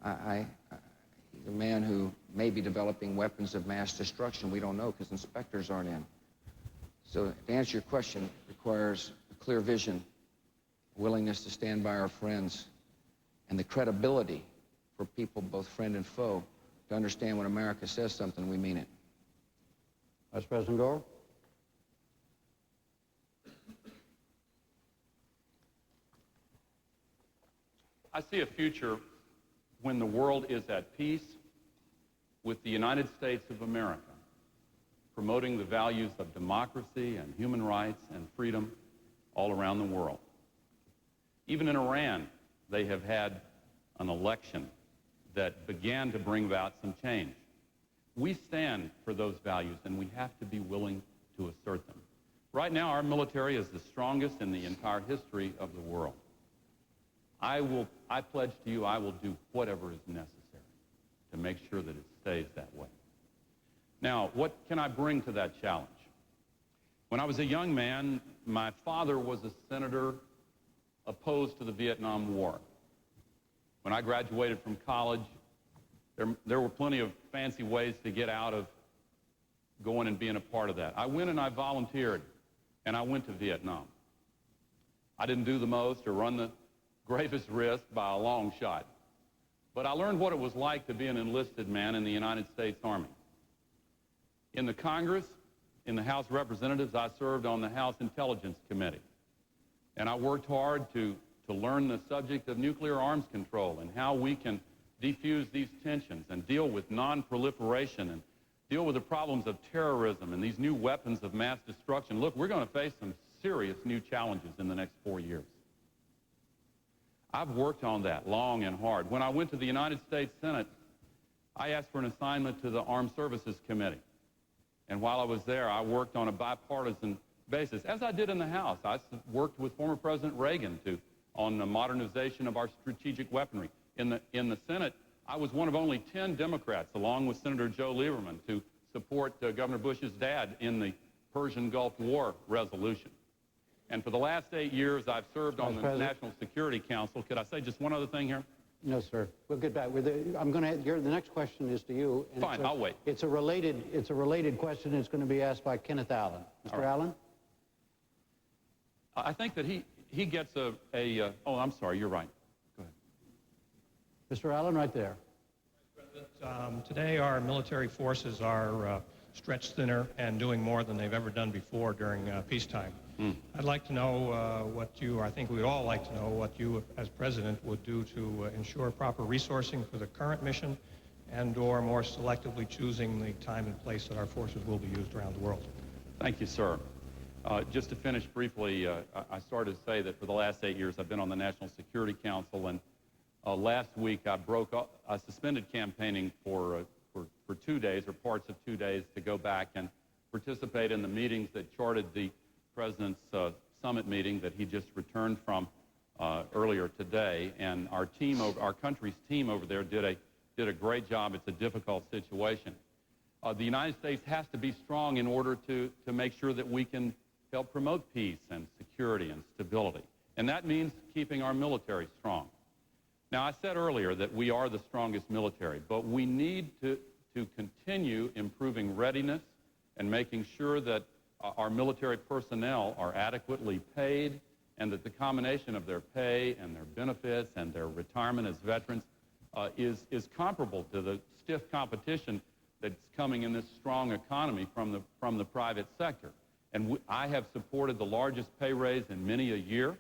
[SPEAKER 6] He's a man who may be developing weapons of mass destruction. We don't know because inspectors aren't in. So to answer your question, requires a clear vision, willingness to stand by our friends, and the credibility for people, both friend and foe, to understand when America says something, we mean it.
[SPEAKER 3] Vice President Gore?
[SPEAKER 4] I see a future when the world is at peace with the United States of America, promoting the values of democracy and human rights and freedom all around the world. Even in Iran, they have had an election that began to bring about some change. We stand for those values, and we have to be willing to assert them. Right now, our military is the strongest in the entire history of the world. I pledge to you, I will do whatever is necessary to make sure that it stays that way. Now, what can I bring to that challenge? When I was a young man, my father was a senator opposed to the Vietnam War. When I graduated from college, there were plenty of fancy ways to get out of going and being a part of that. I went and I volunteered, and I went to Vietnam. I didn't do the most or run the gravest risk by a long shot, but I learned what it was like to be an enlisted man in the United States Army. In the Congress, in the House of Representatives, I served on the House Intelligence Committee, and I worked hard to learn the subject of nuclear arms control and how we can defuse these tensions and deal with non-proliferation and deal with the problems of terrorism and these new weapons of mass destruction. Look, we're going to face some serious new challenges in the next 4 years. I've worked on that long and hard. When I went to the United States Senate, I asked for an assignment to the Armed Services Committee. And while I was there, I worked on a bipartisan basis, as I did in the House. I worked with former President Reagan on the modernization of our strategic weaponry. In the Senate, I was one of only 10 Democrats, along with Senator Joe Lieberman, to support Governor Bush's dad in the Persian Gulf War resolution. And for the last 8 years, I've served on the National Security Council. Could I say just one other thing here?
[SPEAKER 3] No, sir. We'll get back. The next question is to you. And
[SPEAKER 4] fine, I'll wait.
[SPEAKER 3] It's a related question. It's going to be asked by Kenneth Allen. Mr. Allen?
[SPEAKER 4] I think that he gets oh, I'm sorry, you're right. Go ahead.
[SPEAKER 3] Mr. Allen, right there.
[SPEAKER 12] President, today our military forces are stretched thinner and doing more than they've ever done before during peacetime. I'd like to know I think we'd all like to know what you as president would do to ensure proper resourcing for the current mission and or more selectively choosing the time and place that our forces will be used around the world.
[SPEAKER 4] Thank you, sir. Just to finish briefly, I started to say that for the last 8 years I've been on the National Security Council, and last week I suspended campaigning for 2 days or parts of 2 days to go back and participate in the meetings that charted the President's summit meeting that he just returned from earlier today. And our country's team over there did a great job. It's a difficult situation. The United States has to be strong in order to make sure that we can help promote peace and security and stability. And that means keeping our military strong. Now, I said earlier that we are the strongest military, but we need to continue improving readiness and making sure that our military personnel are adequately paid and that the combination of their pay and their benefits and their retirement as veterans is comparable to the stiff competition that's coming in this strong economy from the private sector. And I have supported the largest pay raise in many a year,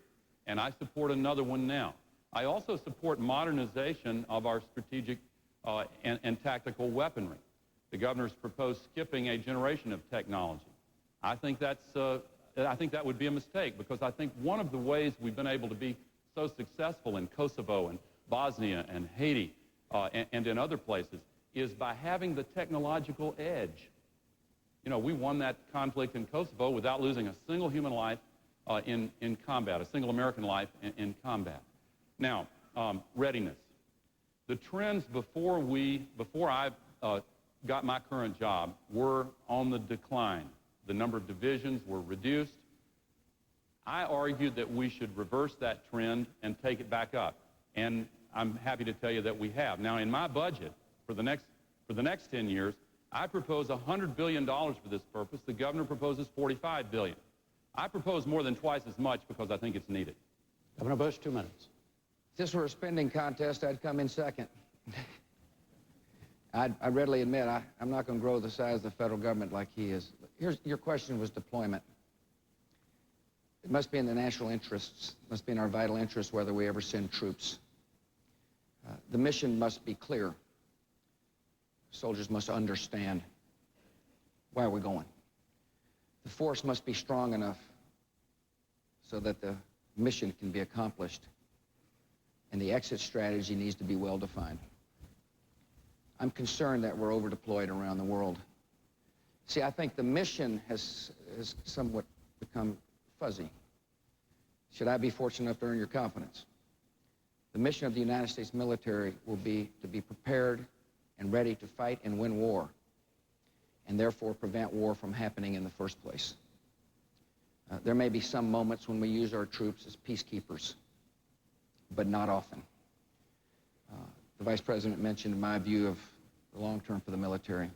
[SPEAKER 4] and I support another one now. I also support modernization of our strategic and tactical weaponry. The governor's proposed skipping a generation of technology. I think that would be a mistake, because I think one of the ways we've been able to be so successful in Kosovo and Bosnia and Haiti and in other places is by having the technological edge. You know, we won that conflict in Kosovo without losing a single human life in combat, a single American life in combat. Now, readiness. The trends before I got my current job were on the decline. The number of divisions were reduced. I argued that we should reverse that trend and take it back up. And I'm happy to tell you that we have. Now, in my budget for the next 10 years, I propose $100 billion for this purpose. The governor proposes $45 billion. I propose more than twice as much because I think it's needed.
[SPEAKER 3] Governor Bush, 2 minutes.
[SPEAKER 6] If this were a spending contest, I'd come in second. I readily admit I'm not going to grow the size of the federal government like he is. Your question was deployment. It must be in the national interests, it must be in our vital interests whether we ever send troops. The mission must be clear. Soldiers must understand why we're going. The force must be strong enough so that the mission can be accomplished. And the exit strategy needs to be well defined. I'm concerned that we're over-deployed around the world. See, I think the mission has somewhat become fuzzy. Should I be fortunate enough to earn your confidence? The mission of the United States military will be to be prepared and ready to fight and win war, and therefore prevent war from happening in the first place. There may be some moments when we use our troops as peacekeepers, but not often. The Vice President mentioned my view of the long term for the military.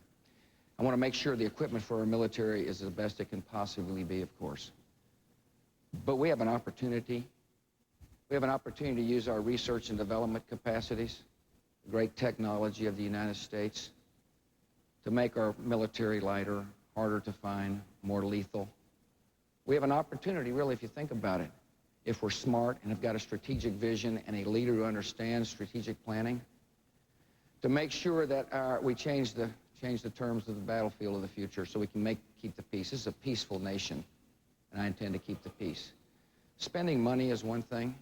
[SPEAKER 6] I want to make sure the equipment for our military is the best it can possibly be, of course. But we have an opportunity. We have an opportunity to use our research and development capacities, the great technology of the United States, to make our military lighter, harder to find, more lethal. We have an opportunity, really, if you think about it, if we're smart and have got a strategic vision and a leader who understands strategic planning, to make sure that we change the terms of the battlefield of the future so we can keep the peace. This is a peaceful nation, and I intend to keep the peace. Spending money is one thing,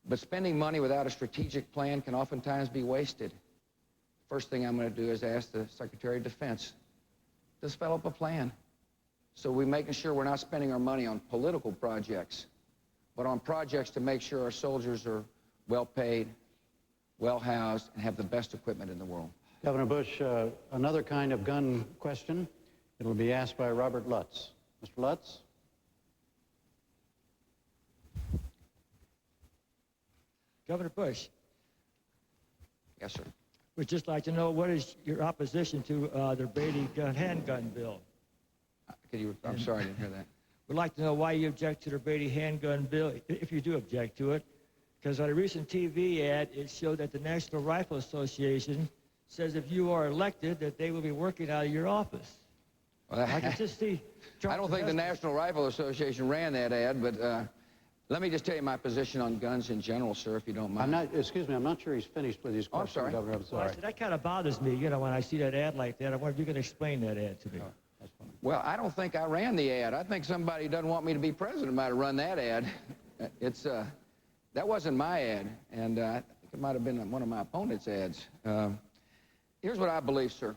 [SPEAKER 6] but spending money without a strategic plan can oftentimes be wasted. First thing I'm going to do is ask the Secretary of Defense to develop a plan so we're making sure we're not spending our money on political projects, but on projects to make sure our soldiers are well paid, well housed, and have the best equipment in the world.
[SPEAKER 3] Governor Bush, another kind of gun question. It'll be asked by Robert Lutz. Mr. Lutz?
[SPEAKER 13] Governor Bush.
[SPEAKER 6] Yes, sir.
[SPEAKER 13] We'd just like to know, what is your opposition to the Brady handgun bill?
[SPEAKER 6] I'm sorry, I didn't hear that.
[SPEAKER 13] We'd like to know why you object to the Brady handgun bill, if you do object to it. Because on a recent TV ad, it showed that the National Rifle Association says if you are elected, that they will be working out of your office.
[SPEAKER 6] Well,
[SPEAKER 13] I can just see.
[SPEAKER 6] I don't think the National Rifle Association ran that ad, but let me just tell you my position on guns in general, sir, if you don't mind.
[SPEAKER 3] Excuse me, I'm not sure he's finished with his question,
[SPEAKER 6] sorry.
[SPEAKER 3] Governor. I'm sorry.
[SPEAKER 13] Well, that kind of bothers me, you know, when I see that ad like that. I wonder if you can explain that ad to me.
[SPEAKER 3] Oh, that's fine.
[SPEAKER 6] Well, I don't think I ran the ad. I think somebody who doesn't want me to be president might have run that ad. That wasn't my ad, and I think it might have been one of my opponent's ads. Here's what I believe, sir.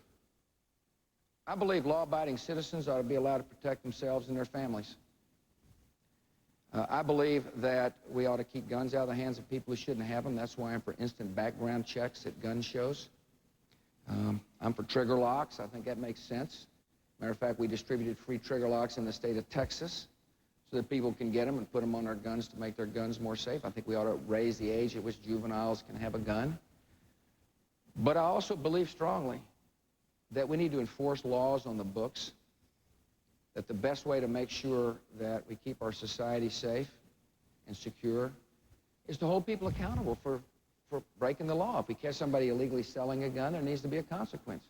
[SPEAKER 6] I believe law-abiding citizens ought to be allowed to protect themselves and their families. I believe that we ought to keep guns out of the hands of people who shouldn't have them. That's why I'm for instant background checks at gun shows. I'm for trigger locks. I think that makes sense. Matter of fact, we distributed free trigger locks in the state of Texas so that people can get them and put them on their guns to make their guns more safe. I think we ought to raise the age at which juveniles can have a gun. But I also believe strongly that we need to enforce laws on the books, that the best way to make sure that we keep our society safe and secure is to hold people accountable for breaking the law. If we catch somebody illegally selling a gun, there needs to be a consequence.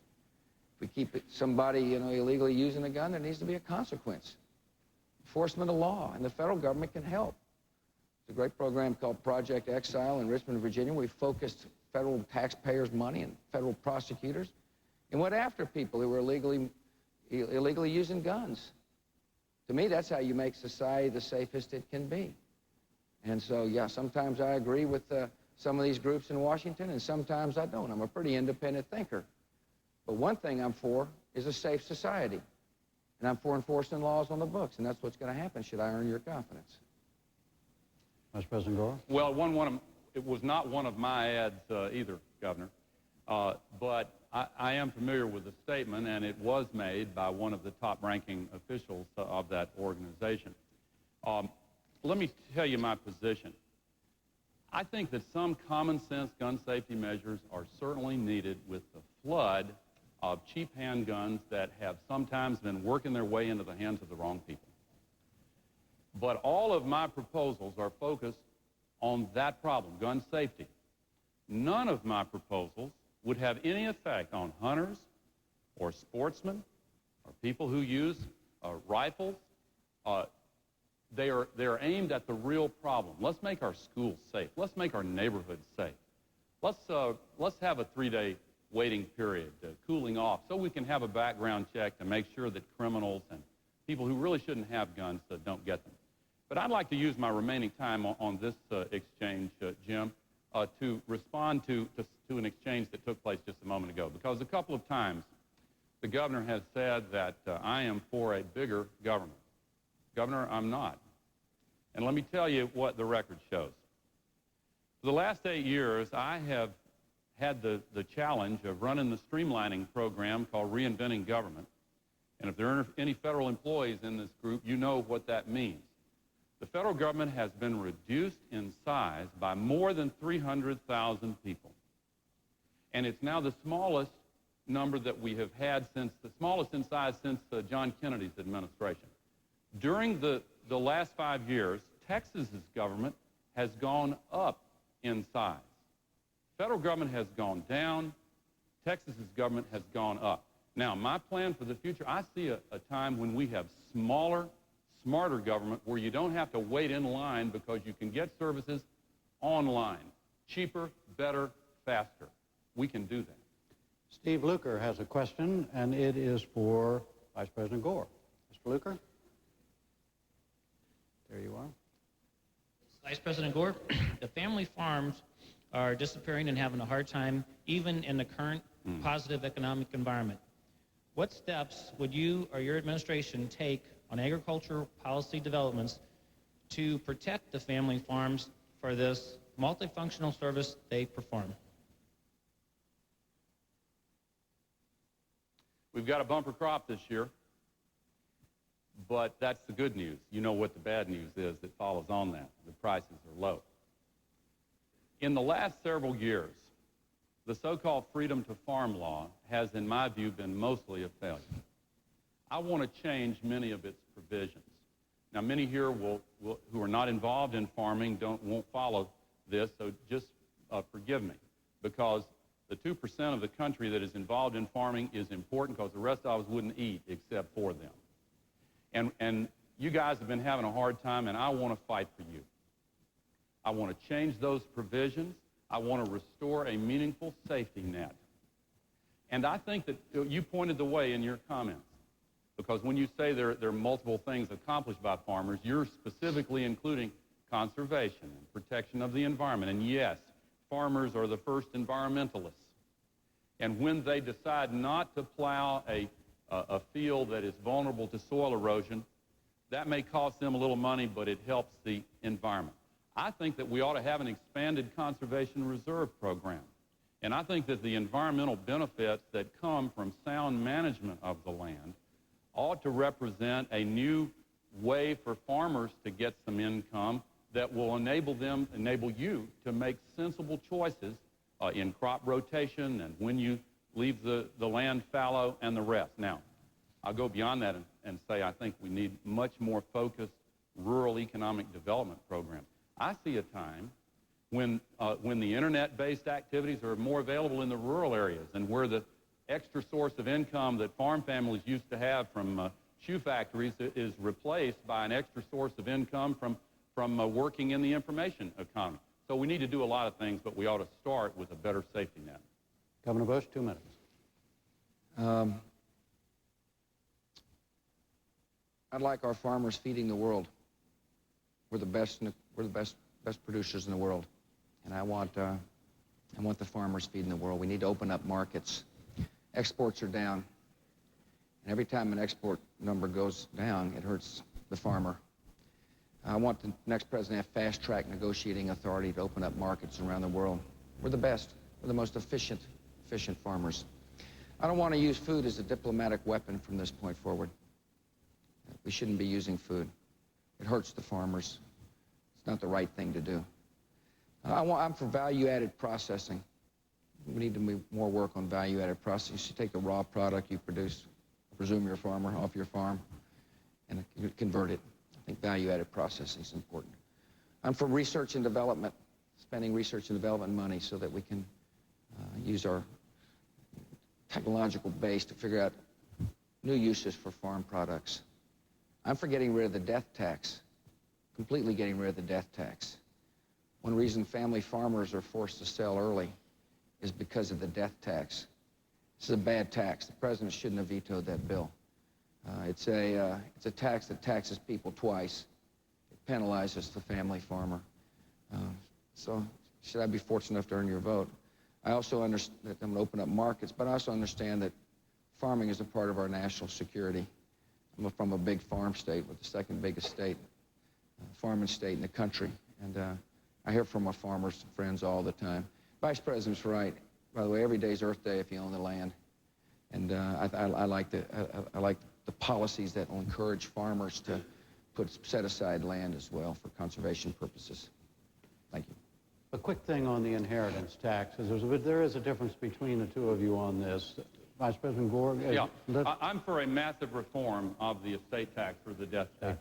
[SPEAKER 6] If we keep somebody, you know, illegally using a gun, there needs to be a consequence. Enforcement of law, and the federal government can help. There's a great program called Project Exile in Richmond, Virginia. We focused federal taxpayers' money and federal prosecutors and went after people who were illegally using guns. To me, that's how you make society the safest it can be. And so, yeah, sometimes I agree with some of these groups in Washington, and sometimes I don't. I'm a pretty independent thinker. But one thing I'm for is a safe society. And I'm for enforcing laws on the books, and that's what's going to happen should I earn your confidence.
[SPEAKER 3] Vice President Gore?
[SPEAKER 4] Well, it was not one of my ads either, Governor. But I am familiar with the statement, and it was made by one of the top-ranking officials of that organization. Let me tell you my position. I think that some common-sense gun safety measures are certainly needed with the flood of cheap handguns that have sometimes been working their way into the hands of the wrong people. But all of my proposals are focused on that problem, gun safety. None of my proposals would have any effect on hunters or sportsmen or people who use rifles. They are aimed at the real problem. Let's make our schools safe. Let's make our neighborhoods safe. Let's have a 3-day waiting period, cooling off, so we can have a background check to make sure that criminals and people who really shouldn't have guns don't get them. But I'd like to use my remaining time on this exchange, Jim, to respond to an exchange that took place just a moment ago, because a couple of times the governor has said that I am for a bigger government. Governor, I'm not. And let me tell you what the record shows. For the last 8 years, I have had the challenge of running the streamlining program called Reinventing Government. And if there are any federal employees in this group, you know what that means. The federal government has been reduced in size by more than 300,000 people. And it's now the smallest number that we have had since, the smallest in size since John Kennedy's administration. During the last 5 years, Texas's government has gone up in size. Federal government has gone down. Texas's government has gone up. Now, my plan for the future, I see a time when we have smaller, smarter government where you don't have to wait in line because you can get services online. Cheaper, better, faster. We can do that.
[SPEAKER 3] Steve Luker has a question, and it is for Vice President Gore. Mr. Luker? There you are.
[SPEAKER 14] Vice President Gore, the family farms are disappearing and having a hard time, even in the current positive economic environment. What steps would you or your administration take on agricultural policy developments to protect the family farms for this multifunctional service they perform?
[SPEAKER 4] We've got a bumper crop this year, but that's the good news. You know what the bad news is that follows on that. The prices are low. In the last several years, the so-called freedom to farm law has, in my view, been mostly a failure. I want to change many of its provisions. Now, many here who are not involved in farming won't follow this, so just forgive me, because The 2% of the country that is involved in farming is important because the rest of us wouldn't eat except for them. And you guys have been having a hard time, and I want to fight for you. I want to change those provisions. I want to restore a meaningful safety net. And I think that you pointed the way in your comments, because when you say there are multiple things accomplished by farmers, you're specifically including conservation and protection of the environment. And yes, farmers are the first environmentalists. And when they decide not to plow a field that is vulnerable to soil erosion, that may cost them a little money, but it helps the environment. I think that we ought to have an expanded conservation reserve program. And I think that the environmental benefits that come from sound management of the land ought to represent a new way for farmers to get some income that will enable you to make sensible choices in crop rotation and when you leave the land fallow and the rest. Now, I'll go beyond that and say I think we need much more focused rural economic development programs. I see a time when the internet-based activities are more available in the rural areas and where the extra source of income that farm families used to have from shoe factories is replaced by an extra source of income from working in the information economy. So we need to do a lot of things, but we ought to start with a better safety net.
[SPEAKER 3] Governor Bush, 2 minutes.
[SPEAKER 6] I'd like our farmers feeding the world. We're the best producers in the world, and I want the farmers feeding the world. We need to open up markets. Exports are down, and every time an export number goes down, it hurts the farmer. I want the next president to have fast-track negotiating authority to open up markets around the world. We're the best. We're the most efficient farmers. I don't want to use food as a diplomatic weapon from this point forward. We shouldn't be using food. It hurts the farmers. It's not the right thing to do. I'm for value-added processing. We need to do more work on value-added processing. You should take the raw product you produce, I presume you're a farmer, off your farm, and convert it. I think value-added processing is important. I'm for research and development, spending research and development money so that we can use our technological base to figure out new uses for farm products. I'm for getting rid of the death tax, completely getting rid of the death tax. One reason family farmers are forced to sell early is because of the death tax. This is a bad tax. The president shouldn't have vetoed that bill. It's a tax that taxes people twice. It penalizes the family farmer. So should I be fortunate enough to earn your vote? I also understand that I'm going to open up markets, but I also understand that farming is a part of our national security. I'm from a big farm state with the second biggest state, farming state in the country, and I hear from my farmers friends all the time. Vice President's right. By the way, every day's Earth Day if you own the land, and I like the policies that will encourage farmers to set aside land as well for conservation purposes. Thank you.
[SPEAKER 3] A quick thing on the inheritance tax. There is a difference between the two of you on this. Vice President Gore?
[SPEAKER 4] Yeah, I'm for a massive reform of the estate tax or the death tax.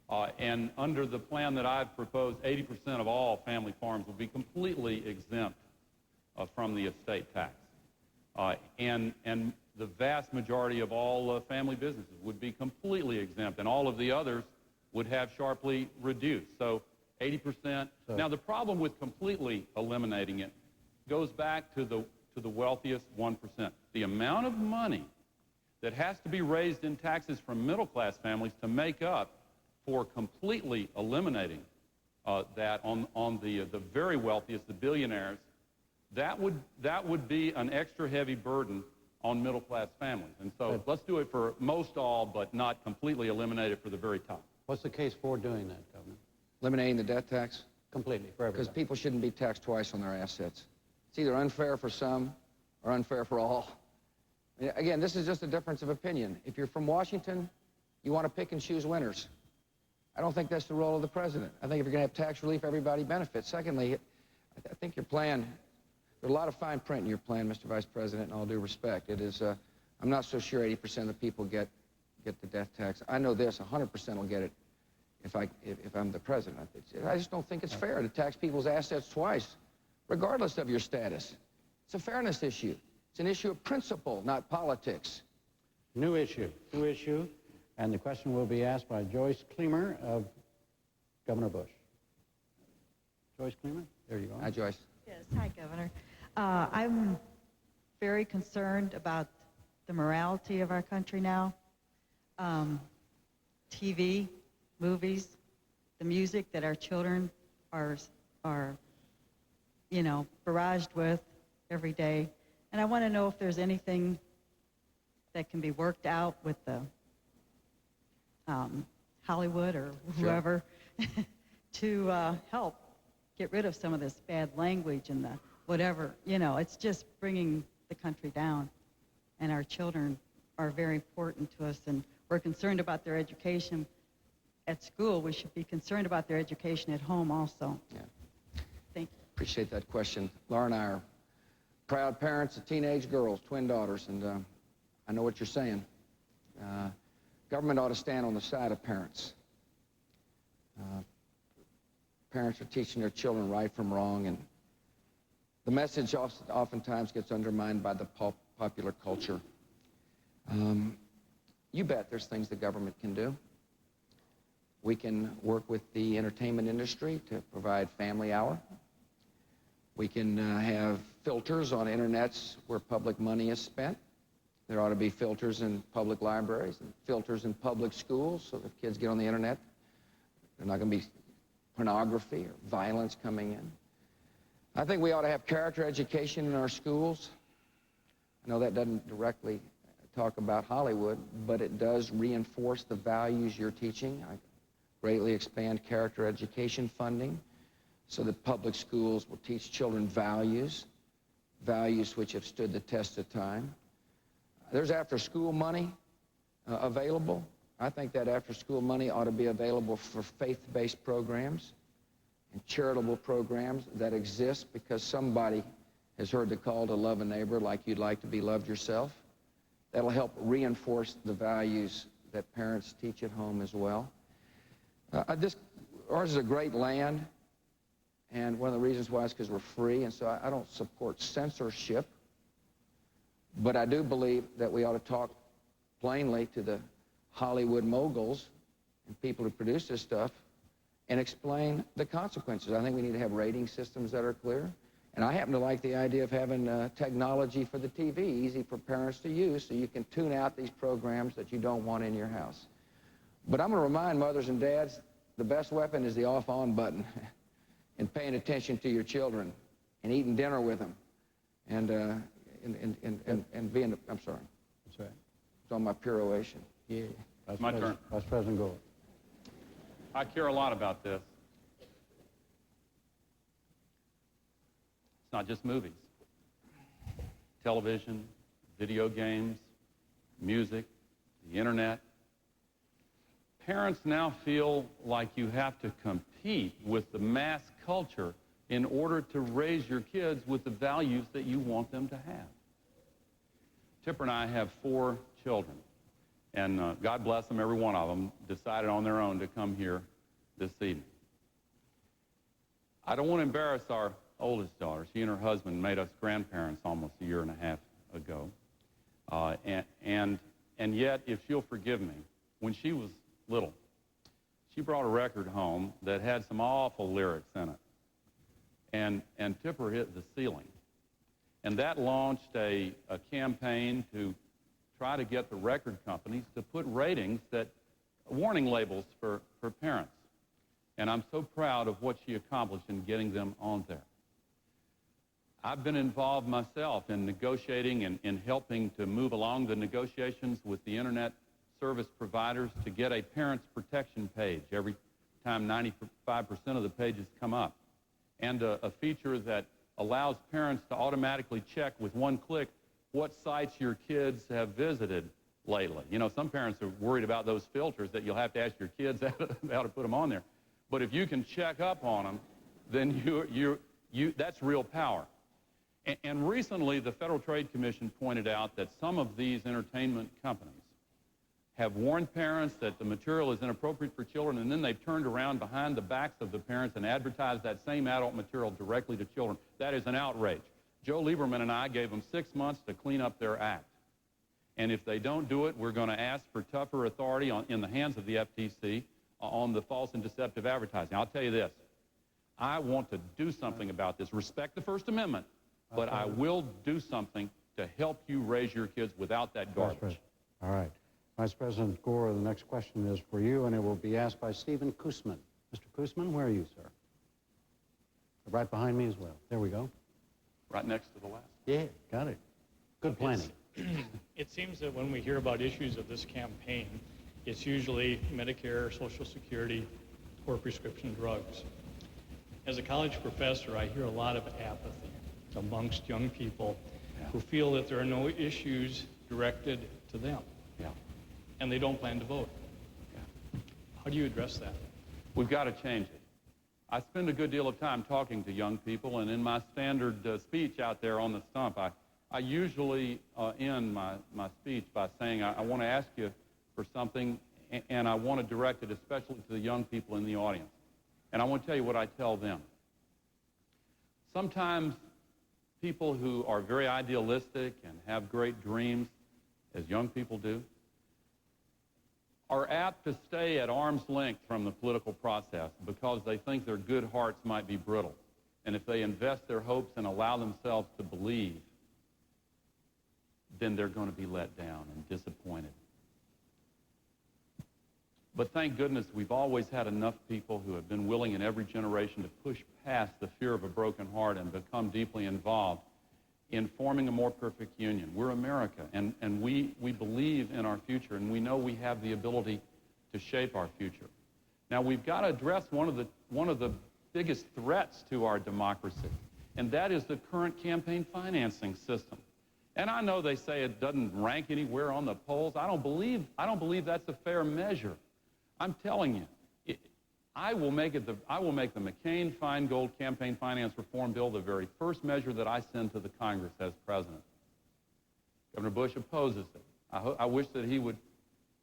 [SPEAKER 4] Okay. And under the plan that I've proposed, 80% of all family farms will be completely exempt from the estate tax. And the vast majority of all family businesses would be completely exempt, and all of the others would have sharply reduced. So 80%. Now, the problem with completely eliminating it goes back to the wealthiest 1%. The amount of money that has to be raised in taxes from middle-class families to make up for completely eliminating that on the very wealthiest, the billionaires, that would be an extra heavy burden on middle-class families. And so let's do it for most all, but not completely eliminate it for the very top.
[SPEAKER 3] What's the case for doing that, Governor?
[SPEAKER 6] Eliminating the death tax?
[SPEAKER 3] Completely, for everybody.
[SPEAKER 6] Because people shouldn't be taxed twice on their assets. It's either unfair for some or unfair for all. Again, this is just a difference of opinion. If you're from Washington, you want to pick and choose winners. I don't think that's the role of the president. I think if you're going to have tax relief, everybody benefits. Secondly, I think your plan, there's a lot of fine print in your plan, Mr. Vice President, in all due respect. It is, I'm not so sure 80% of the people get the death tax. I know this, 100% will get it if I'm the president. I just don't think it's fair to tax people's assets twice, regardless of your status. It's a fairness issue. It's an issue of principle, not politics.
[SPEAKER 3] New issue. And the question will be asked by Joyce Kleemer of Governor Bush. Joyce Kleemer, there you go.
[SPEAKER 6] Hi, Joyce.
[SPEAKER 15] Yes, hi, Governor. I'm very concerned about the morality of our country now. TV, movies, the music that our children are barraged with every day. And I want to know if there's anything that can be worked out with the Hollywood or whoever to help get rid of some of this bad language and the whatever. It's just bringing the country down. And our children are very important to us, and we're concerned about their education at school. We should be concerned about their education at home also.
[SPEAKER 6] Yeah.
[SPEAKER 15] Thank you.
[SPEAKER 6] Appreciate that question. Laura and I are proud parents of teenage girls, twin daughters, and I know what you're saying. Government ought to stand on the side of parents. Parents are teaching their children right from wrong, and the message oftentimes gets undermined by the popular culture. You bet there's things the government can do. We can work with the entertainment industry to provide family hour. We can have filters on internets where public money is spent. There ought to be filters in public libraries and filters in public schools so that if kids get on the internet, there's not going to be pornography or violence coming in. I think we ought to have character education in our schools. I know that doesn't directly talk about Hollywood, but it does reinforce the values you're teaching. I greatly expand character education funding so that public schools will teach children values which have stood the test of time. There's after-school money available. I think that after-school money ought to be available for faith-based programs and charitable programs that exist because somebody has heard the call to love a neighbor like you'd like to be loved yourself. That'll help reinforce the values that parents teach at home as well. Ours is a great land, and one of the reasons why is because we're free, and so I don't support censorship. But I do believe that we ought to talk plainly to the Hollywood moguls and people who produce this stuff and explain the consequences. I think we need to have rating systems that are clear. And I happen to like the idea of having technology for the TV, easy for parents to use, so you can tune out these programs that you don't want in your house. But I'm going to remind mothers and dads, the best weapon is the off-on button and paying attention to your children and eating dinner with them and being, I'm sorry.
[SPEAKER 3] That's right.
[SPEAKER 6] It's on my peroration.
[SPEAKER 3] Yeah.
[SPEAKER 4] It's my turn.
[SPEAKER 3] Vice President Gore.
[SPEAKER 4] I care a lot about this. It's not just movies. Television, video games, music, the internet. Parents now feel like you have to compete with the mass culture in order to raise your kids with the values that you want them to have. Tipper and I have 4 children, and God bless them, every one of them decided on their own to come here this evening. I don't want to embarrass our oldest daughter. She and her husband made us grandparents almost a year and a half ago. And yet, if she'll forgive me, when she was little, she brought a record home that had some awful lyrics in it. And Tipper hit the ceiling. And that launched a campaign to try to get the record companies to put ratings that, warning labels for parents. And I'm so proud of what she accomplished in getting them on there. I've been involved myself in negotiating and in helping to move along the negotiations with the internet service providers to get a parents protection page every time 95% of the pages come up, and a feature that allows parents to automatically check with one click what sites your kids have visited lately. You know, some parents are worried about those filters that you'll have to ask your kids how to put them on there. But if you can check up on them, then that's real power. And recently, the Federal Trade Commission pointed out that some of these entertainment companies have warned parents that the material is inappropriate for children, and then they've turned around behind the backs of the parents and advertised that same adult material directly to children. That is an outrage. Joe Lieberman and I gave them 6 months to clean up their act. And if they don't do it, we're going to ask for tougher authority in the hands of the FTC on the false and deceptive advertising. I'll tell you this. I want to do something about this. Respect the First Amendment, but I will do something to help you raise your kids without that garbage.
[SPEAKER 3] All right. Vice President Gore, the next question is for you, and it will be asked by Stephen Koosman. Mr. Koosman, where are you, sir? Right behind me as well. There we go.
[SPEAKER 4] Right next to the last.
[SPEAKER 3] Yeah, got it. Good planning.
[SPEAKER 16] It seems that when we hear about issues of this campaign, it's usually Medicare, Social Security, or prescription drugs. As a college professor, I hear a lot of apathy amongst young people who feel that there are no issues directed to them. And they don't plan to vote. How do you address that?
[SPEAKER 4] We've got to change it. I spend a good deal of time talking to young people, and in my standard speech out there on the stump, I usually end my speech by saying, I want to ask you for something, and I want to direct it especially to the young people in the audience. And I want to tell you what I tell them. Sometimes people who are very idealistic and have great dreams, as young people do, are apt to stay at arm's length from the political process because they think their good hearts might be brittle. And if they invest their hopes and allow themselves to believe, then they're going to be let down and disappointed. But thank goodness we've always had enough people who have been willing in every generation to push past the fear of a broken heart and become deeply involved in forming a more perfect union. We're America, and we believe in our future, and we know we have the ability to shape our future. Now, we've got to address one of the biggest threats to our democracy, and that is the current campaign financing system. And I know they say it doesn't rank anywhere on the polls. I don't believe that's a fair measure. I'm telling you, I will make the McCain-Feingold campaign finance reform bill the very first measure that I send to the Congress as president. Governor Bush opposes it. I wish that he would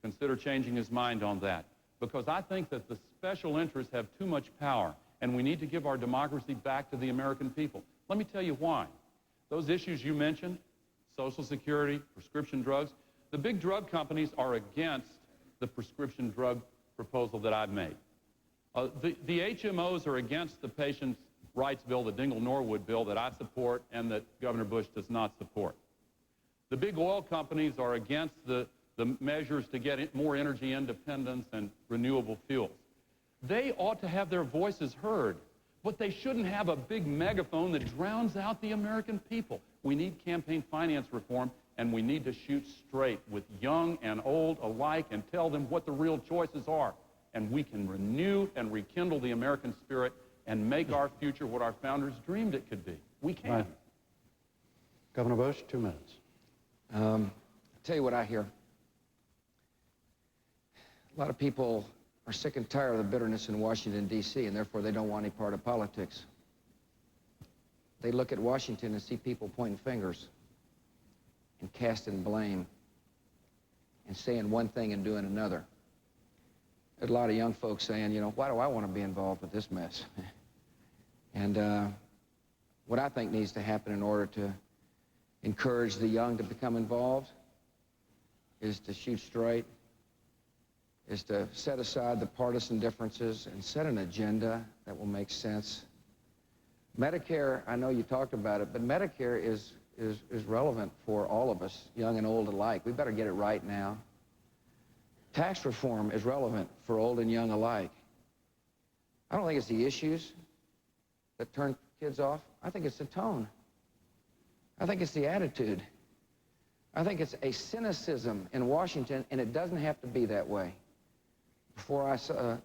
[SPEAKER 4] consider changing his mind on that, because I think that the special interests have too much power, and we need to give our democracy back to the American people. Let me tell you why. Those issues you mentioned, Social Security, prescription drugs, the big drug companies are against the prescription drug proposal that I've made. The HMOs are against the patients' rights bill, the Dingell-Norwood bill that I support and that Governor Bush does not support. The big oil companies are against the measures to get more energy independence and renewable fuels. They ought to have their voices heard, but they shouldn't have a big megaphone that drowns out the American people. We need campaign finance reform, and we need to shoot straight with young and old alike and tell them what the real choices are. And we can renew and rekindle the American spirit and make our future what our founders dreamed it could be. We can.
[SPEAKER 3] Right. Governor Bush, 2 minutes.
[SPEAKER 6] I'll tell you what I hear. A lot of people are sick and tired of the bitterness in Washington, D.C., and therefore they don't want any part of politics. They look at Washington and see people pointing fingers and casting blame and saying one thing and doing another. There's a lot of young folks saying, you know, why do I want to be involved with this mess? And what I think needs to happen in order to encourage the young to become involved is to shoot straight, is to set aside the partisan differences and set an agenda that will make sense. Medicare, I know you talked about it, but Medicare is relevant for all of us, young and old alike. We better get it right now. Tax reform is relevant for old and young alike. I don't think it's the issues that turn kids off. I think it's the tone. I think it's the attitude. I think it's a cynicism in Washington, and it doesn't have to be that way. Before I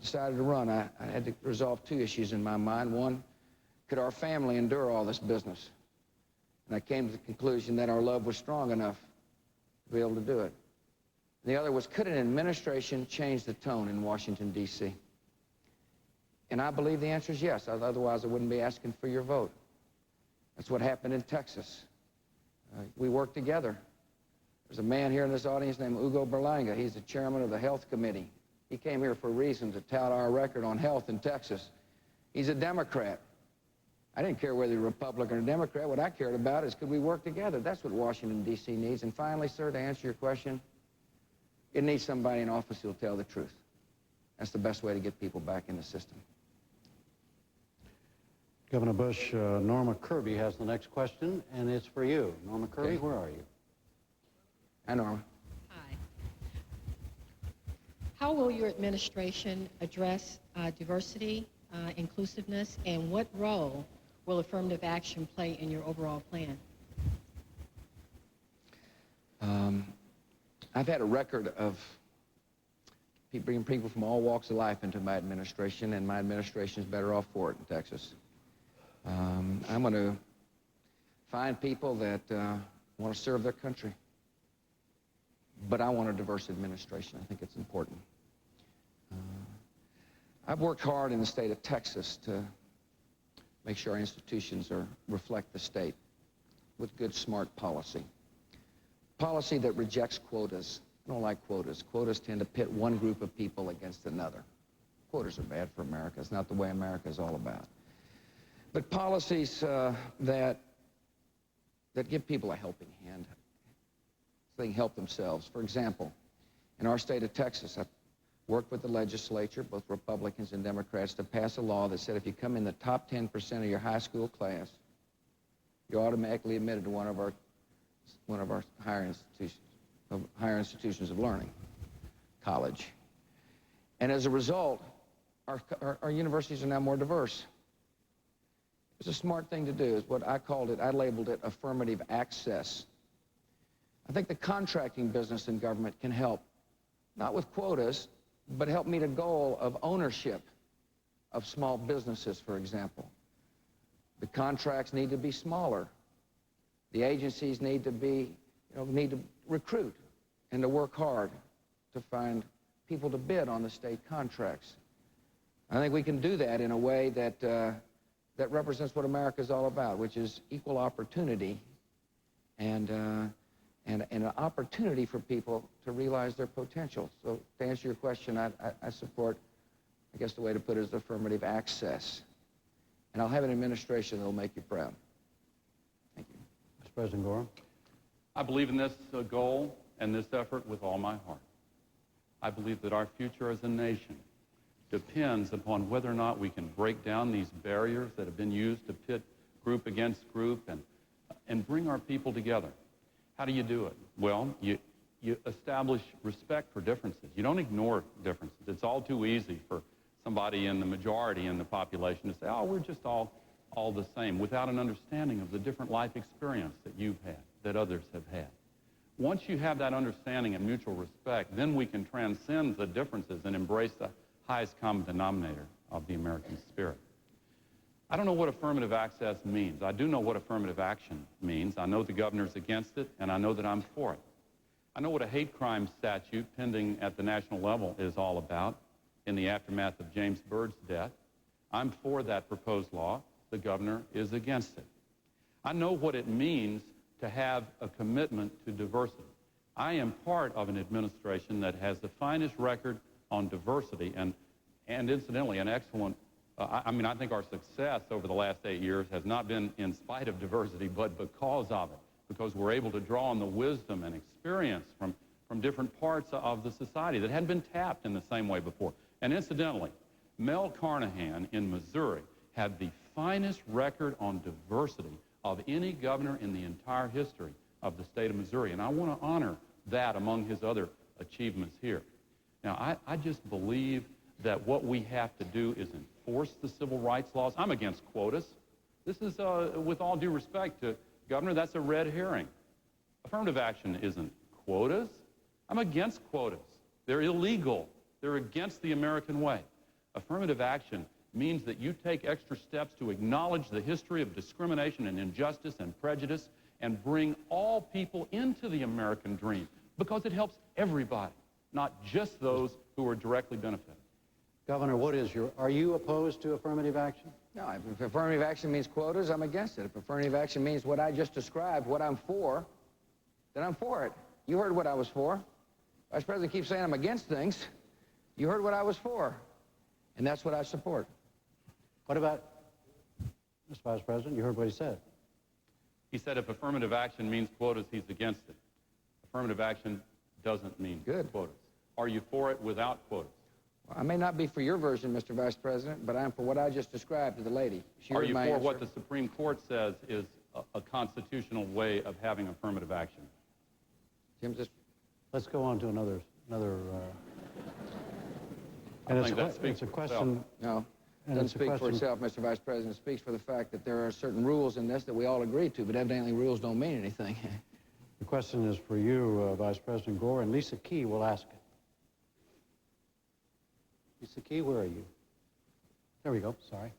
[SPEAKER 6] decided to run, I had to resolve 2 issues in my mind. One, could our family endure all this business? And I came to the conclusion that our love was strong enough to be able to do it. And the other was, could an administration change the tone in Washington, D.C.? And I believe the answer is yes. Otherwise, I wouldn't be asking for your vote. That's what happened in Texas. We worked together. There's a man here in this audience named Hugo Berlanga. He's the chairman of the Health Committee. He came here for a reason, to tout our record on health in Texas. He's a Democrat. I didn't care whether you're a Republican or Democrat. What I cared about is could we work together? That's what Washington, D.C. needs. And finally, sir, to answer your question, it needs somebody in office who'll tell the truth. That's the best way to get people back in the system.
[SPEAKER 3] Governor Bush, Norma Kirby has the next question, and it's for you. Norma Kirby,
[SPEAKER 6] Okay.
[SPEAKER 3] where are you?
[SPEAKER 6] Hi, Norma.
[SPEAKER 17] Hi. How will your administration address diversity, inclusiveness, and what role will affirmative action play in your overall plan?
[SPEAKER 6] I've had a record of bringing people from all walks of life into my administration, and my administration is better off for it in Texas. I'm going to find people that want to serve their country. But I want a diverse administration. I think it's important. I've worked hard in the state of Texas to make sure our institutions reflect the state with good, smart policy. Policy that rejects quotas. I don't like quotas. Quotas tend to pit one group of people against another. Quotas are bad for America. It's not the way America is all about. But policies that give people a helping hand so they can help themselves. For example, in our state of Texas, I've worked with the legislature, both Republicans and Democrats, to pass a law that said if you come in the top 10% of your high school class, you're automatically admitted to one of our higher institutions of learning, college. And as a result, our universities are now more diverse. It's a smart thing to do. Is what I called it. I labeled it affirmative access. I think the contracting business in government can help, not with quotas, but help meet a goal of ownership of small businesses, for example. The contracts need to be smaller. The agencies need to recruit and to work hard to find people to bid on the state contracts. I think we can do that in a way that that represents what America is all about, which is equal opportunity and an opportunity for people to realize their potential. So to answer your question, I support, I guess the way to put it is affirmative access. And I'll have an administration that will make you proud. Thank you.
[SPEAKER 3] Mr. President Gore.
[SPEAKER 4] I believe in this goal and this effort with all my heart. I believe that our future as a nation depends upon whether or not we can break down these barriers that have been used to pit group against group and bring our people together. How do you do it? Well, you establish respect for differences. You don't ignore differences. It's all too easy for somebody in the majority in the population to say, oh, we're just all the same, without an understanding of the different life experience that you've had, that others have had. Once you have that understanding and mutual respect, then we can transcend the differences and embrace the highest common denominator of the American spirit. I don't know what affirmative access means. I do know what affirmative action means. I know the governor's against it, and I know that I'm for it. I know what a hate crime statute pending at the national level is all about in the aftermath of James Byrd's death. I'm for that proposed law. The governor is against it. I know what it means to have a commitment to diversity. I am part of an administration that has the finest record on diversity and incidentally, an excellent, I think our success over the last 8 years has not been in spite of diversity, but because of it, because we're able to draw on the wisdom and experience from different parts of the society that hadn't been tapped in the same way before. And incidentally, Mel Carnahan in Missouri had the finest record on diversity of any governor in the entire history of the state of Missouri. And I want to honor that among his other achievements here. Now, I just believe that what we have to do is enforce the civil rights laws. I'm against quotas. This is, with all due respect to Governor, that's a red herring. Affirmative action isn't quotas. I'm against quotas. They're illegal. They're against the American way. Affirmative action means that you take extra steps to acknowledge the history of discrimination and injustice and prejudice and bring all people into the American dream because it helps everybody, not just those who are directly benefited.
[SPEAKER 3] Governor, are you opposed to affirmative action?
[SPEAKER 6] No, if affirmative action means quotas, I'm against it. If affirmative action means what I just described, what I'm for, then I'm for it. You heard what I was for. Vice President keeps saying I'm against things. You heard what I was for, and that's what I support.
[SPEAKER 3] What about Mr. Vice President, you heard what he said.
[SPEAKER 4] He said if affirmative action means quotas, he's against it. Affirmative action doesn't mean quotas. Are you for it without quotas?
[SPEAKER 6] Well, I may not be for your version, Mr. Vice President, but I'm for what I just described to the lady.
[SPEAKER 4] Are you for what the Supreme Court says is a constitutional way of having affirmative action?
[SPEAKER 6] Jim, just...
[SPEAKER 3] Let's go on to another.
[SPEAKER 4] I think that speaks
[SPEAKER 3] it's a
[SPEAKER 4] for
[SPEAKER 3] question.
[SPEAKER 6] No, it doesn't speak for itself, Mr. Vice President. It speaks for the fact that there are certain rules in this that we all agree to, but evidently rules don't mean anything.
[SPEAKER 3] The question is for you, Vice President Gore, and Lisa Key will ask it. Lisa Key, where are you? There we go, sorry.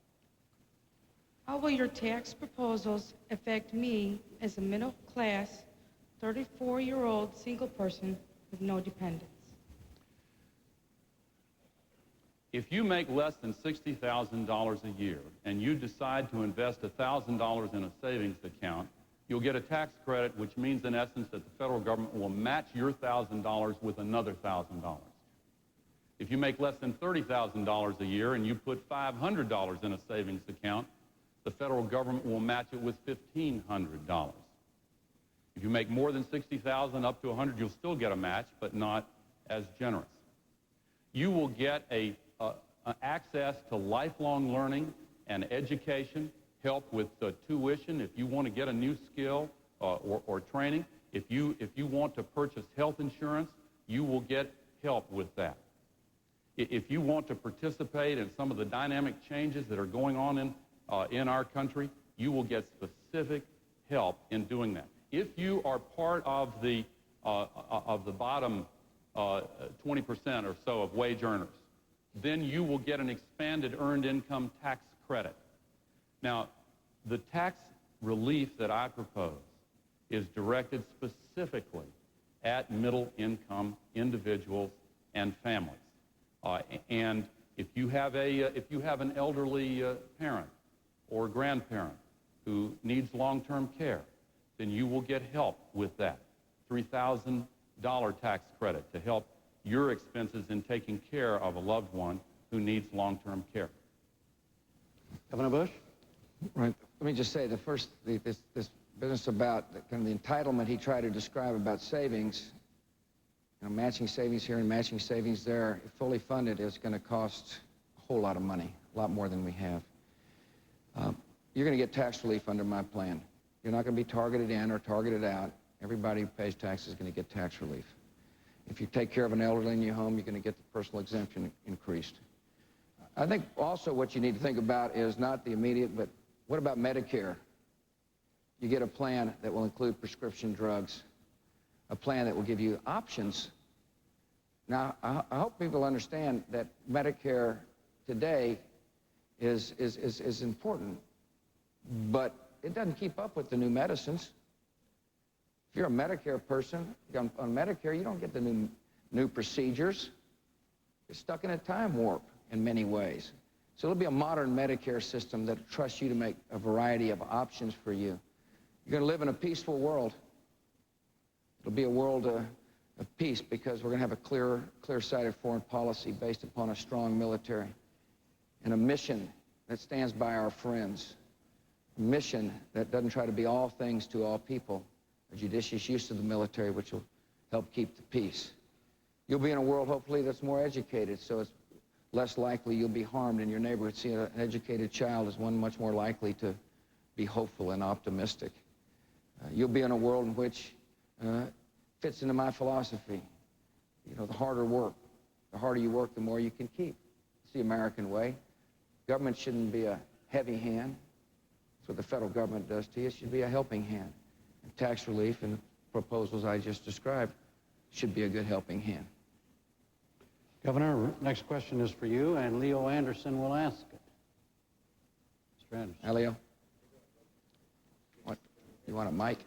[SPEAKER 18] How will your tax proposals affect me as a middle-class, 34-year-old single person with no dependents?
[SPEAKER 4] If you make less than $60,000 a year and you decide to invest $1,000 in a savings account, you'll get a tax credit, which means in essence that the federal government will match your $1,000 with another $1,000. If you make less than $30,000 a year and you put $500 in a savings account, the federal government will match it with $1,500. If you make more than $60,000 up to $100,000, you'll still get a match, but not as generous. You will get access to lifelong learning and education, help with tuition if you want to get a new skill or training. If you want to purchase health insurance, you will get help with that. If you want to participate in some of the dynamic changes that are going on in our country, you will get specific help in doing that. If you are part of the bottom 20% or so of wage earners, then you will get an expanded earned income tax credit. Now, the tax relief that I propose is directed specifically at middle-income individuals and families. And if you have an elderly parent or grandparent who needs long-term care, then you will get help with that. $3,000 tax credit to help your expenses in taking care of a loved one who needs long-term care.
[SPEAKER 3] Governor Bush?
[SPEAKER 6] Right. Let me just say, this business about kind of the entitlement he tried to describe about savings, matching savings here and matching savings there, if fully funded, is going to cost a whole lot of money, a lot more than we have. You're going to get tax relief under my plan. You're not going to be targeted in or targeted out. Everybody who pays taxes is going to get tax relief. If you take care of an elderly in your home, you're going to get the personal exemption increased. I think also what you need to think about is not the immediate, but what about Medicare? You get a plan that will include prescription drugs, a plan that will give you options. Now, I hope people understand that Medicare today is important, but it doesn't keep up with the new medicines. If you're a Medicare person, on Medicare, you don't get the new procedures. You're stuck in a time warp in many ways. So it'll be a modern Medicare system that trusts you to make a variety of options for you. You're going to live in a peaceful world. It'll be a world of peace because we're going to have a clear-sighted foreign policy based upon a strong military and a mission that stands by our friends, a mission that doesn't try to be all things to all people, a judicious use of the military which will help keep the peace. You'll be in a world, hopefully, that's more educated, so it's less likely you'll be harmed in your neighborhood. See, an educated child is one much more likely to be hopeful and optimistic. You'll be in a world in which fits into my philosophy. You know, the harder you work, the more you can keep. It's the American way. Government shouldn't be a heavy hand. That's what the federal government does to you. It should be a helping hand. And tax relief and the proposals I just described should be a good helping hand.
[SPEAKER 3] Governor, next question is for you, and Leo Anderson will ask it. Mr. Anderson.
[SPEAKER 6] Leo? What? You want a mic?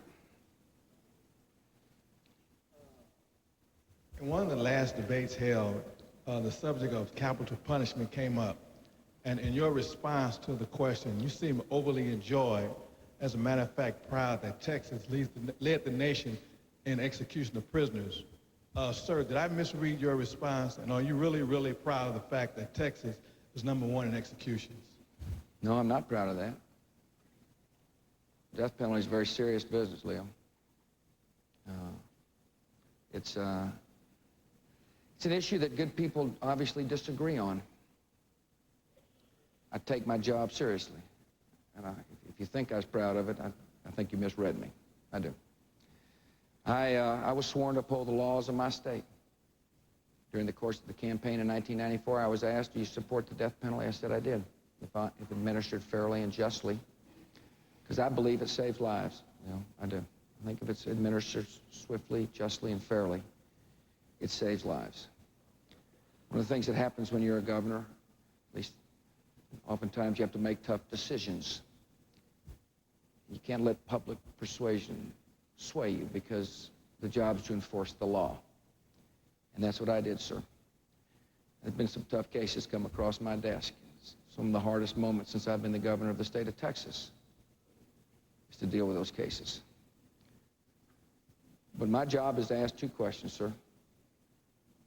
[SPEAKER 19] In one of the last debates held, the subject of capital punishment came up. And in your response to the question, you seem overly enjoyed, as a matter of fact, proud that Texas led the nation in execution of prisoners. Sir, did I misread your response? And are you really, really proud of the fact that Texas is #1 in executions?
[SPEAKER 6] No, I'm not proud of that. Death penalty is very serious business, Leo. It's an issue that good people obviously disagree on. I take my job seriously. And if you think I was proud of it, I think you misread me. I do. I was sworn to uphold the laws of my state. During the course of the campaign in 1994, I was asked, do you support the death penalty? I said I did, if administered fairly and justly, because I believe it saves lives. You know, I do. I think if it's administered swiftly, justly, and fairly, it saves lives. One of the things that happens when you're a governor, at least oftentimes you have to make tough decisions. You can't let public persuasion sway you because the job is to enforce the law. And that's what I did, sir. There's been some tough cases come across my desk. Some of the hardest moments since I've been the governor of the state of Texas is to deal with those cases. But my job is to ask two questions, sir. Is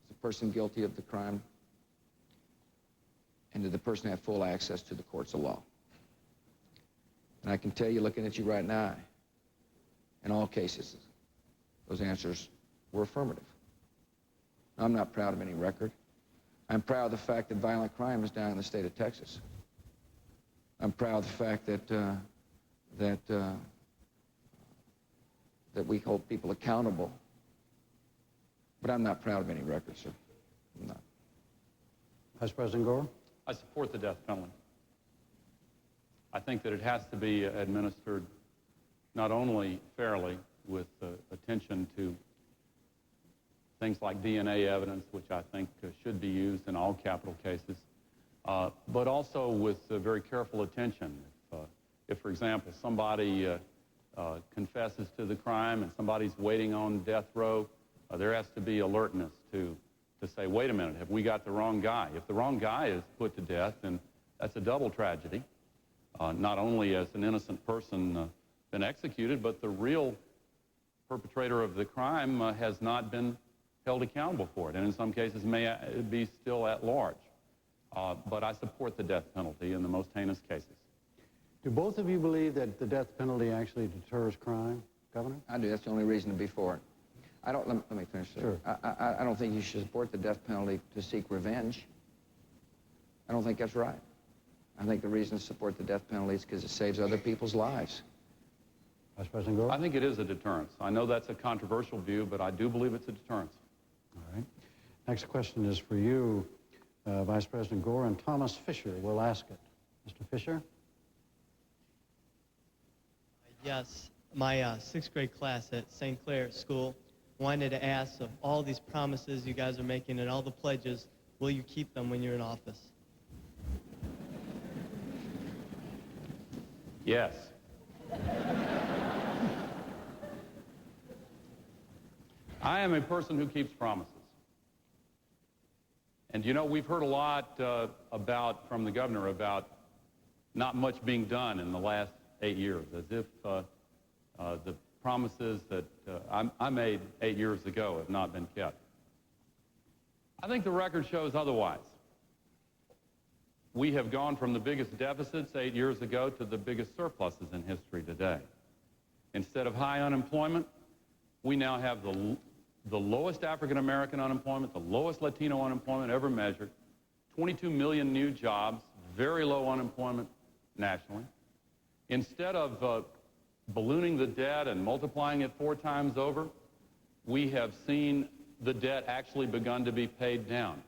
[SPEAKER 6] the person guilty of the crime? And did the person have full access to the courts of law? And I can tell you, looking at you right now, in all cases, those answers were affirmative. I'm not proud of any record. I'm proud of the fact that violent crime is down in the state of Texas. I'm proud of the fact that we hold people accountable. But I'm not proud of any record, sir. I'm not.
[SPEAKER 3] Vice President Gore?
[SPEAKER 4] I support the death penalty. I think that it has to be administered not only fairly with attention to things like DNA evidence, which I think should be used in all capital cases, but also with very careful attention. If, for example, somebody confesses to the crime and somebody's waiting on death row, there has to be alertness to say, wait a minute, have we got the wrong guy? If the wrong guy is put to death, then that's a double tragedy. Not only has an innocent person been executed, but the real perpetrator of the crime has not been held accountable for it, and in some cases may be still at large. But I support the death penalty in the most heinous cases.
[SPEAKER 3] Do both of you believe that the death penalty actually deters crime, Governor?
[SPEAKER 6] I do. That's the only reason to be for it. I don't, let me finish this.
[SPEAKER 3] Sure.
[SPEAKER 6] I don't think you should support the death penalty to seek revenge. I don't think that's right. I think the reason to support the death penalty is because it saves other people's lives.
[SPEAKER 3] Vice President Gore?
[SPEAKER 4] I think it is a deterrence. I know that's a controversial view, but I do believe it's a deterrence.
[SPEAKER 3] All right. Next question is for you, Vice President Gore, and Thomas Fisher will ask it. Mr. Fisher?
[SPEAKER 20] Yes, my sixth grade class at St. Clair School wanted to ask, of all these promises you guys are making and all the pledges, will you keep them when you're in office?
[SPEAKER 4] Yes. I am a person who keeps promises. And you know, we've heard a lot from the governor about not much being done in the last 8 years, as if the promises that I made 8 years ago have not been kept. I think the record shows otherwise. We have gone from the biggest deficits 8 years ago to the biggest surpluses in history today. Instead of high unemployment, we now have the lowest African-American unemployment, the lowest Latino unemployment ever measured, 22 million new jobs, very low unemployment nationally. Instead of ballooning the debt and multiplying it 4 times over, we have seen the debt actually begun to be paid down.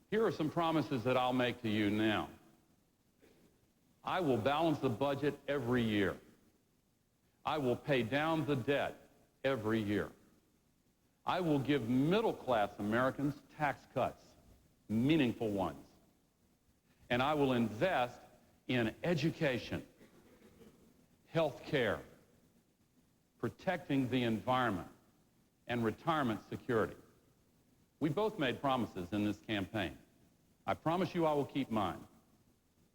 [SPEAKER 4] Here are some promises that I'll make to you now. I will balance the budget every year. I will pay down the debt every year. I will give middle-class Americans tax cuts, meaningful ones. And I will invest in education, health care, protecting the environment, and retirement security. We both made promises in this campaign. I promise you I will keep mine.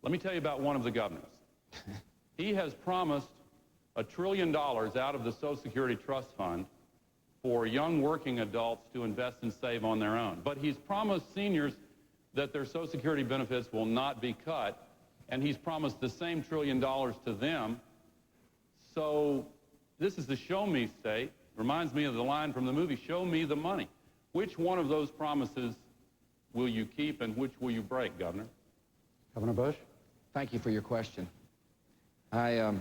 [SPEAKER 4] Let me tell you about one of the governors. He has promised $1 trillion out of the Social Security Trust Fund for young working adults to invest and save on their own. But he's promised seniors that their Social Security benefits will not be cut, and he's promised the same $1 trillion to them So this is the show me state. Reminds me of the line from the movie, Show Me the Money. Which one of those promises will you keep and which will you break, Governor?
[SPEAKER 3] Governor Bush?
[SPEAKER 6] Thank you for your question. There's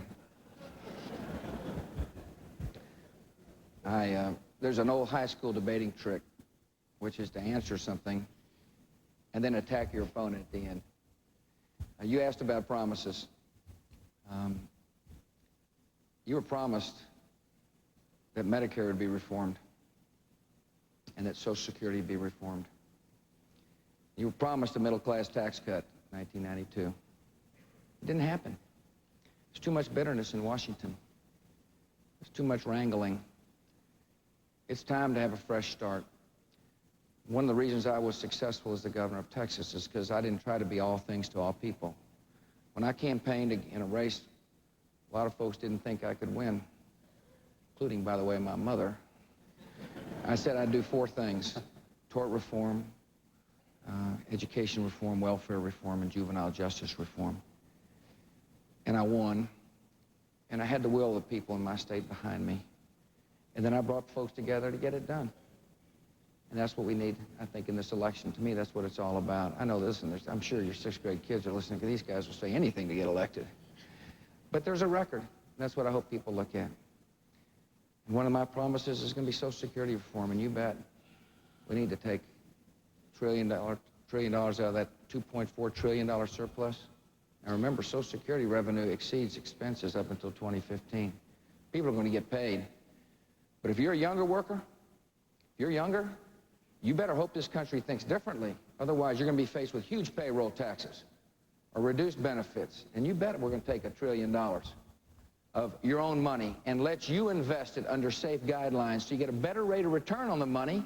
[SPEAKER 6] an old high school debating trick, which is to answer something and then attack your opponent at the end. You asked about promises. You were promised that Medicare would be reformed and that Social Security would be reformed. You were promised a middle-class tax cut in 1992. It didn't happen. There's too much bitterness in Washington. There's too much wrangling. It's time to have a fresh start. One of the reasons I was successful as the governor of Texas is because I didn't try to be all things to all people. When I campaigned in a race, a lot of folks didn't think I could win, including, by the way, my mother. I said I'd do 4 things: tort reform, education reform, welfare reform, and juvenile justice reform. And I won, and I had the will of the people in my state behind me. And then I brought folks together to get it done. And that's what we need, I think, in this election. To me, that's what it's all about. I know this, and I'm sure your 6th grade kids are listening, because these guys will say anything to get elected. But there's a record, and that's what I hope people look at. And one of my promises is going to be Social Security reform, and you bet we need to take $1 trillion out of that $2.4 trillion surplus. Now remember, Social Security revenue exceeds expenses up until 2015. People are going to get paid. But if you're a younger worker, if you're younger, you better hope this country thinks differently. Otherwise, you're going to be faced with huge payroll taxes or reduced benefits. And you bet we're going to take $1 trillion of your own money and let you invest it under safe guidelines so you get a better rate of return on the money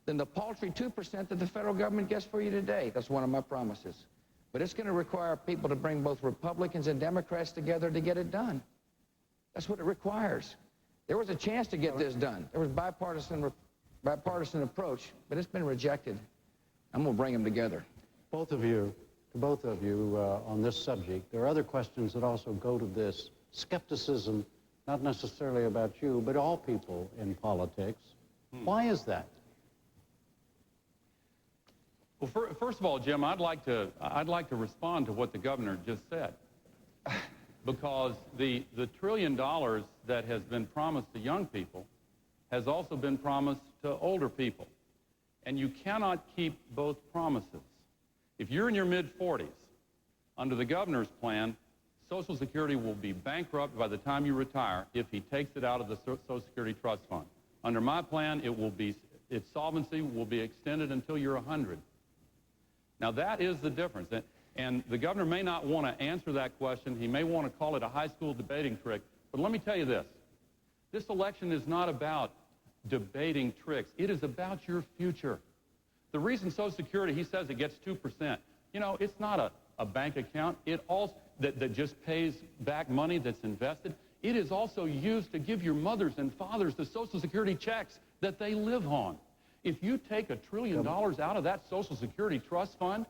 [SPEAKER 6] than the paltry 2% that the federal government gets for you today. That's one of my promises. But it's going to require people to bring both Republicans and Democrats together to get it done. That's what it requires. There was a chance to get this done. There was bipartisan approach, but it's been rejected. I'm going to bring them together.
[SPEAKER 3] Both of you on this subject. There are other questions that also go to this skepticism, not necessarily about you, but all people in politics. Why is that?
[SPEAKER 4] Well, first of all, Jim, I'd like to respond to what the governor just said, because the $1 trillion that has been promised to young people has also been promised to older people, and you cannot keep both promises. If you're in your mid-40s, under the governor's plan, Social Security will be bankrupt by the time you retire if he takes it out of the Social Security Trust Fund. Under my plan, its solvency will be extended until you're 100. Now, that is the difference. And the governor may not want to answer that question. He may want to call it a high school debating trick. But let me tell you this. This election is not about debating tricks. It is about your future. The reason Social Security, he says it gets 2%. You know, it's not a bank account. It also that just pays back money that's invested. It is also used to give your mothers and fathers the Social Security checks that they live on. If you take $1 trillion out of that Social Security Trust Fund,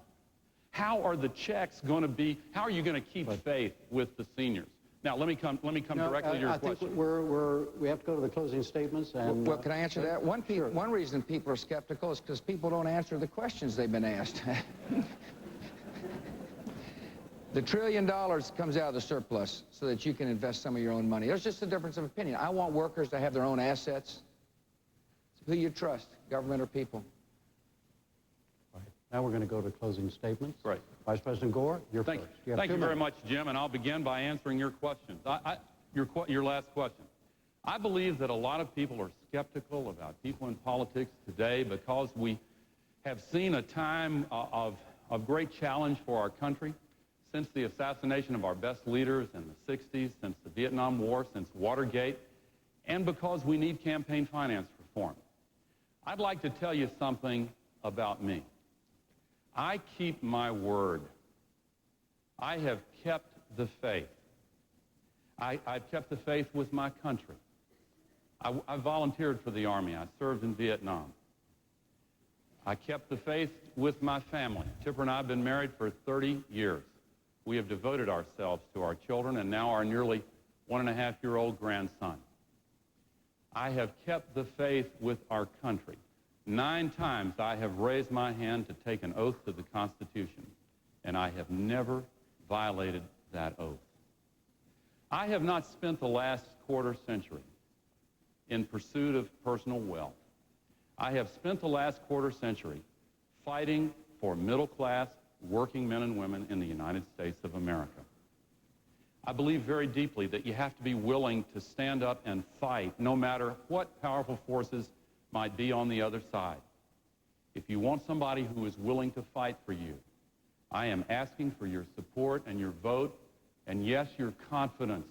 [SPEAKER 4] how are the checks going to be, how are you going to keep faith with the seniors? Now, let me come directly to your question.
[SPEAKER 3] I think we have to go to the closing statements. And,
[SPEAKER 6] well, can I answer that? One reason people are skeptical is because people don't answer the questions they've been asked. The $1 trillion comes out of the surplus so that you can invest some of your own money. There's just a difference of opinion. I want workers to have their own assets. Who you trust, government or people?
[SPEAKER 3] Right. Now we're going to go to closing statements.
[SPEAKER 4] Right.
[SPEAKER 3] Vice President Gore, you're first.
[SPEAKER 4] Thank you very much, Jim, and I'll begin by answering your questions. Your last question. I believe that a lot of people are skeptical about people in politics today because we have seen a time of great challenge for our country since the assassination of our best leaders in the 60s, since the Vietnam War, since Watergate, and because we need campaign finance reform. I'd like to tell you something about me. I keep my word. I have kept the faith. I've kept the faith with my country. I volunteered for the Army. I served in Vietnam. I kept the faith with my family. Tipper and I have been married for 30 years. We have devoted ourselves to our children and now our nearly 1.5-year-old grandson. I have kept the faith with our country. 9 times I have raised my hand to take an oath to the Constitution, and I have never violated that oath. I have not spent the last quarter century in pursuit of personal wealth. I have spent the last quarter century fighting for middle-class working men and women in the United States of America. I believe very deeply that you have to be willing to stand up and fight no matter what powerful forces might be on the other side. If you want somebody who is willing to fight for you, I am asking for your support and your vote, and yes, your confidence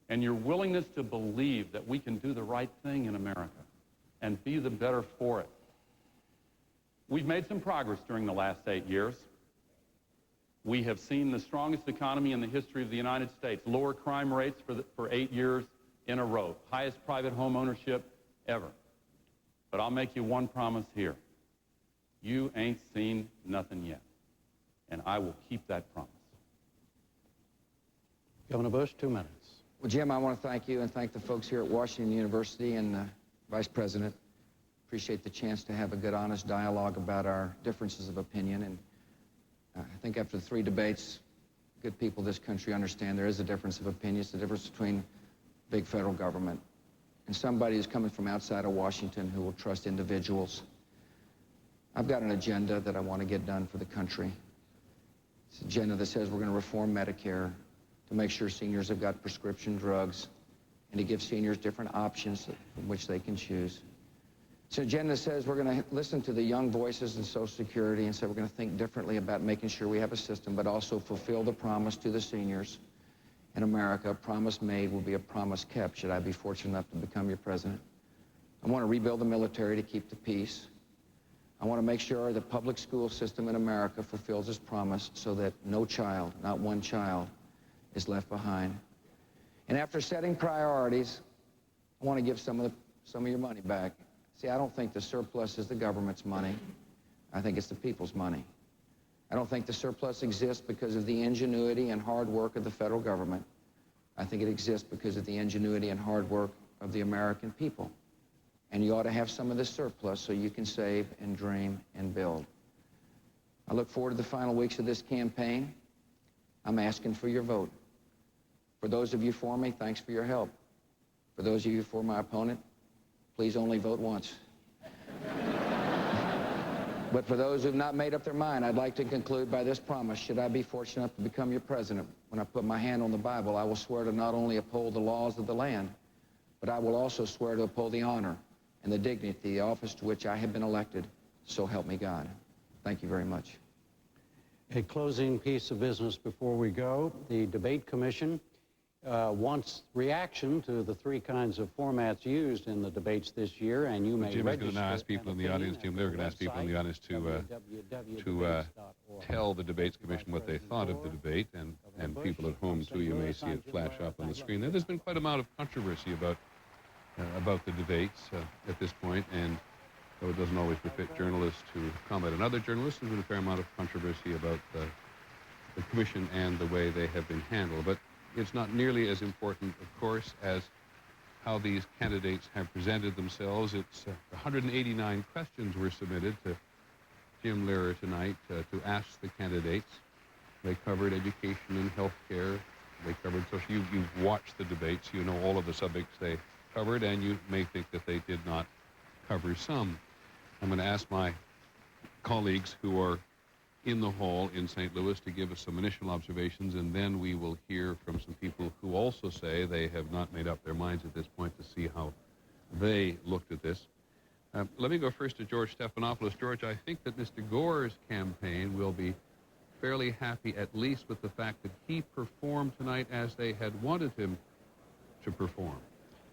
[SPEAKER 4] and your willingness to believe that we can do the right thing in America and be the better for it. We've made some progress during the last 8 years. We have seen the strongest economy in the history of the United States, lower crime rates for 8 years in a row, highest private home ownership ever. But I'll make you one promise here. You ain't seen nothing yet, and I will keep that promise.
[SPEAKER 3] Governor Bush, 2 minutes.
[SPEAKER 6] Well, Jim, I want to thank you and thank the folks here at Washington University and the Vice President. Appreciate the chance to have a good, honest dialogue about our differences of opinion. And I think after the 3 debates, good people of this country understand there is a difference of opinion. It's the difference between big federal government and somebody who's coming from outside of Washington who will trust individuals. I've got an agenda that I want to get done for the country. It's an agenda that says we're going to reform Medicare to make sure seniors have got prescription drugs and to give seniors different options from which they can choose. It's an agenda that says we're going to listen to the young voices in Social Security and say we're going to think differently about making sure we have a system, but also fulfill the promise to the seniors in America. A promise made will be a promise kept, should I be fortunate enough to become your president. I want to rebuild the military to keep the peace. I want to make sure the public school system in America fulfills its promise so that no child, not one child, is left behind. And after setting priorities, I want to give some of your money back. See, I don't think the surplus is the government's money. I think it's the people's money. I don't think the surplus exists because of the ingenuity and hard work of the federal government. I think it exists because of the ingenuity and hard work of the American people. And you ought to have some of this surplus so you can save and dream and build. I look forward to the final weeks of this campaign. I'm asking for your vote. For those of you for me, thanks for your help. For those of you for my opponent, please only vote once. But for those who have not made up their mind, I'd like to conclude by this promise. Should I be fortunate enough to become your president, when I put my hand on the Bible, I will swear to not only uphold the laws of the land, but I will also swear to uphold the honor and the dignity of the office to which I have been elected. So help me God. Thank you very much.
[SPEAKER 3] A closing piece of business before we go. The Debate Commission wants reaction to the 3 kinds of formats used in the debates this year, and you may
[SPEAKER 2] Jim is
[SPEAKER 3] register.
[SPEAKER 2] going to now ask people in the audience, Jim Lehrer going to ask people in the audience to tell the Debates Commission what they thought of the debate, and people at home, too, you may see it flash up on the screen. There's been quite a amount of controversy about the debates at this point, and though it doesn't always befit journalists to comment on other journalists, there's been a fair amount of controversy about the commission and the way they have been handled. But it's not nearly as important, of course, as how these candidates have presented themselves. It's 189 questions were submitted to Jim Lehrer tonight to ask the candidates. They covered education and health care. They covered social. You've watched the debates. You know all of the subjects they covered, and you may think that they did not cover some. I'm going to ask my colleagues who are in the hall in St. Louis to give us some initial observations, and then we will hear from some people who also say they have not made up their minds at this point to see how they looked at this. Let me go first to George Stephanopoulos. George, I think that Mr. Gore's campaign will be fairly happy, at least with the fact that he performed tonight as they had wanted him to perform.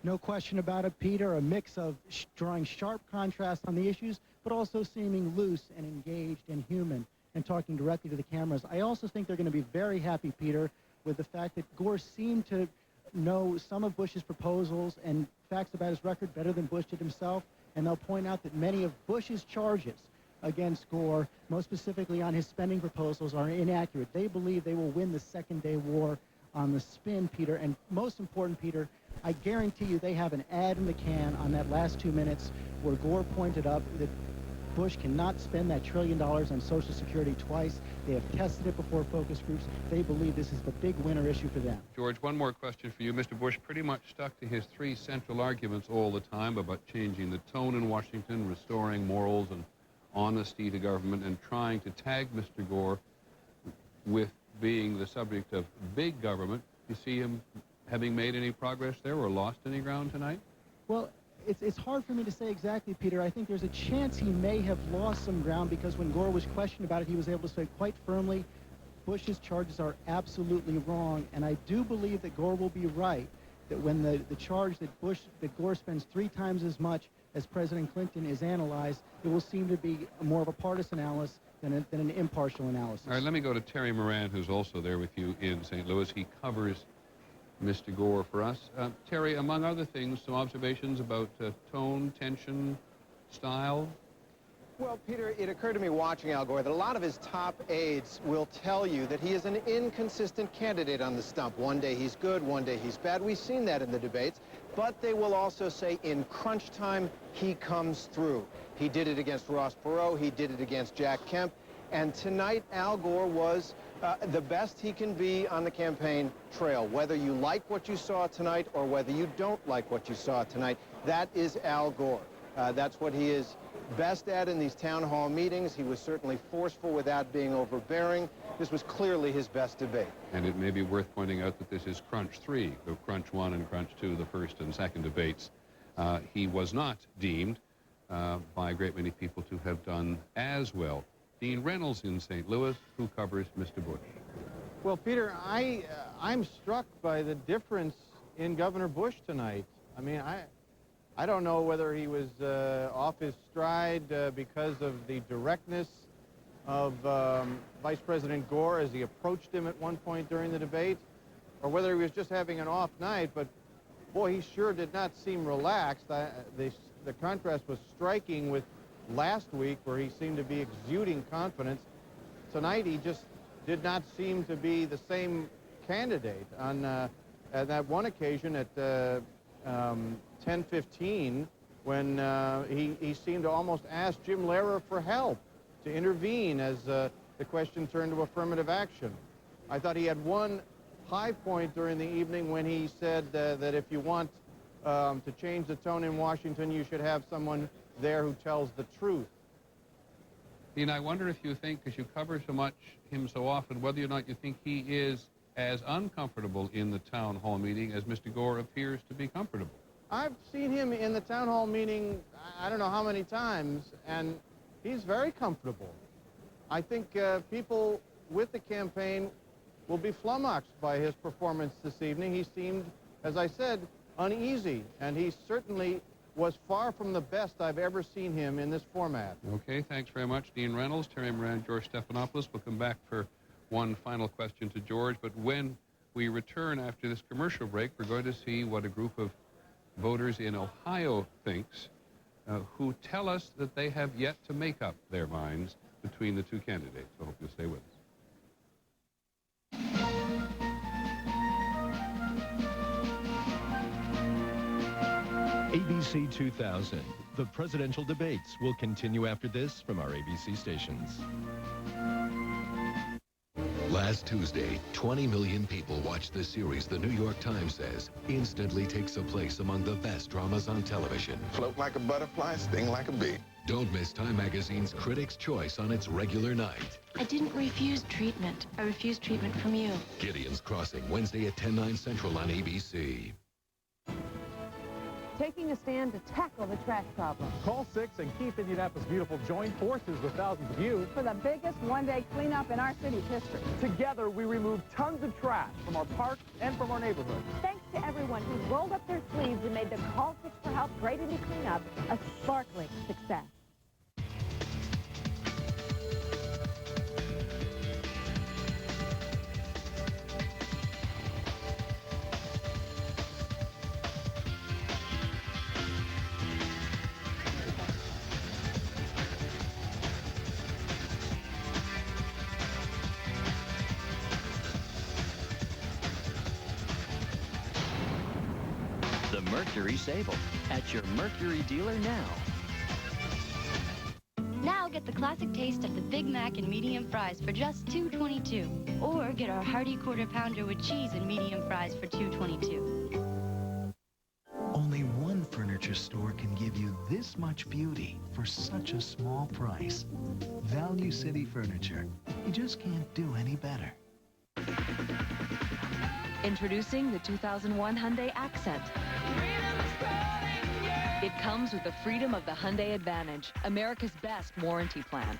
[SPEAKER 21] No question about it, Peter, a mix of drawing sharp contrast on the issues, but also seeming loose and engaged and human and talking directly to the cameras. I also think they're going to be very happy, Peter, with the fact that Gore seemed to know some of Bush's proposals and facts about his record better than Bush did himself, and they'll point out that many of Bush's charges against Gore, most specifically on his spending proposals, are inaccurate. They believe they will win the second-day war on the spin, Peter. And most important, Peter, I guarantee you they have an ad in the can on that last 2 minutes where Gore pointed up that Bush cannot spend that $1 trillion on Social Security twice. They have tested it before focus groups. They believe this is the big winner issue for them.
[SPEAKER 2] George, one more question for you. Mr. Bush pretty much stuck to his 3 central arguments all the time about changing the tone in Washington, restoring morals and honesty to government, and trying to tag Mr. Gore with being the subject of big government. You see him having made any progress there or lost any ground tonight?
[SPEAKER 21] Well, it's hard for me to say exactly, Peter. I think there's a chance he may have lost some ground because when Gore was questioned about it, he was able to say quite firmly, Bush's charges are absolutely wrong. And I do believe that Gore will be right, that when the charge that Gore spends 3 times as much as President Clinton is analyzed, it will seem to be more of a partisan analysis than an impartial analysis.
[SPEAKER 2] All right, let me go to Terry Moran, who's also there with you in St. Louis. He covers Mr. Gore for us. Terry, among other things, some observations about tone, tension, style?
[SPEAKER 1] Well, Peter, it occurred to me watching Al Gore that a lot of his top aides will tell you that he is an inconsistent candidate on the stump. One day he's good, one day he's bad. We've seen that in the debates. But they will also say in crunch time, he comes through. He did it against Ross Perot. He did it against Jack Kemp. And tonight, Al Gore was the best he can be on the campaign trail. Whether you like what you saw tonight or whether you don't like what you saw tonight, that is Al Gore. That's what he is best at in these town hall meetings. He was certainly forceful without being overbearing. This was clearly his best debate.
[SPEAKER 2] And it may be worth pointing out that this is Crunch 3, so Crunch 1 and Crunch 2, the first and second debates. He was not deemed by a great many people to have done as well. Dean Reynolds in St. Louis, who covers Mr. Bush.
[SPEAKER 22] Well, Peter, I'm struck by the difference in Governor Bush tonight. I mean, I don't know whether he was off his stride because of the directness of Vice President Gore as he approached him at one point during the debate, or whether he was just having an off night, but boy, he sure did not seem relaxed. The contrast was striking with last week where he seemed to be exuding confidence. Tonight he just did not seem to be the same candidate. On at that one occasion at 10:15 when he seemed to almost ask Jim Lehrer for help to intervene as the question turned to affirmative action. I thought he had one high point during the evening when he said that if you want to change the tone in Washington, you should have someone there who tells the truth.
[SPEAKER 2] Dean, I wonder if you think, because you cover him so often, whether or not you think he is as uncomfortable in the town hall meeting as Mr. Gore appears to be comfortable.
[SPEAKER 22] I've seen him in the town hall meeting, I don't know how many times, and he's very comfortable. I think people with the campaign will be flummoxed by his performance this evening. He seemed, as I said, uneasy, and he certainly was far from the best I've ever seen him in this format.
[SPEAKER 2] Okay, thanks very much, Dean Reynolds, Terry Moran, George Stephanopoulos. We'll come back for one final question to George, but when we return after this commercial break, we're going to see what a group of voters in Ohio thinks, who tell us that they have yet to make up their minds between the two candidates. I hope you'll stay with us.
[SPEAKER 23] ABC 2000. The presidential debates will continue after this from our ABC stations.
[SPEAKER 24] Last Tuesday, 20 million people watched the series The New York Times says instantly takes a place among the best dramas on television.
[SPEAKER 25] Float like a butterfly, sting like a bee.
[SPEAKER 24] Don't miss Time Magazine's Critics' Choice on its regular night.
[SPEAKER 26] I didn't refuse treatment. I refused treatment from you.
[SPEAKER 24] Gideon's Crossing, Wednesday at 10/9 Central on ABC.
[SPEAKER 27] Taking a stand to tackle the trash problem.
[SPEAKER 28] Call 6 and keep Indianapolis Beautiful. Join forces with thousands of you
[SPEAKER 27] For the biggest one-day cleanup in our city's history.
[SPEAKER 28] Together, we remove tons of trash from our parks and from our neighborhoods.
[SPEAKER 27] Thanks to everyone who rolled up their sleeves and made the Call 6 for Help Great Indy Cleanup a sparkling success.
[SPEAKER 5] The Mercury Sable at your Mercury dealer now.
[SPEAKER 26] Now get the classic taste of the Big Mac and medium fries for just $2.22. Or get our hearty quarter pounder with cheese and medium fries for $2.22.
[SPEAKER 7] Only one furniture store can give you this much beauty for such a small price. Value City Furniture. You just can't do any better.
[SPEAKER 8] Introducing the 2001 Hyundai Accent. It comes with the freedom of the Hyundai Advantage, America's best warranty plan.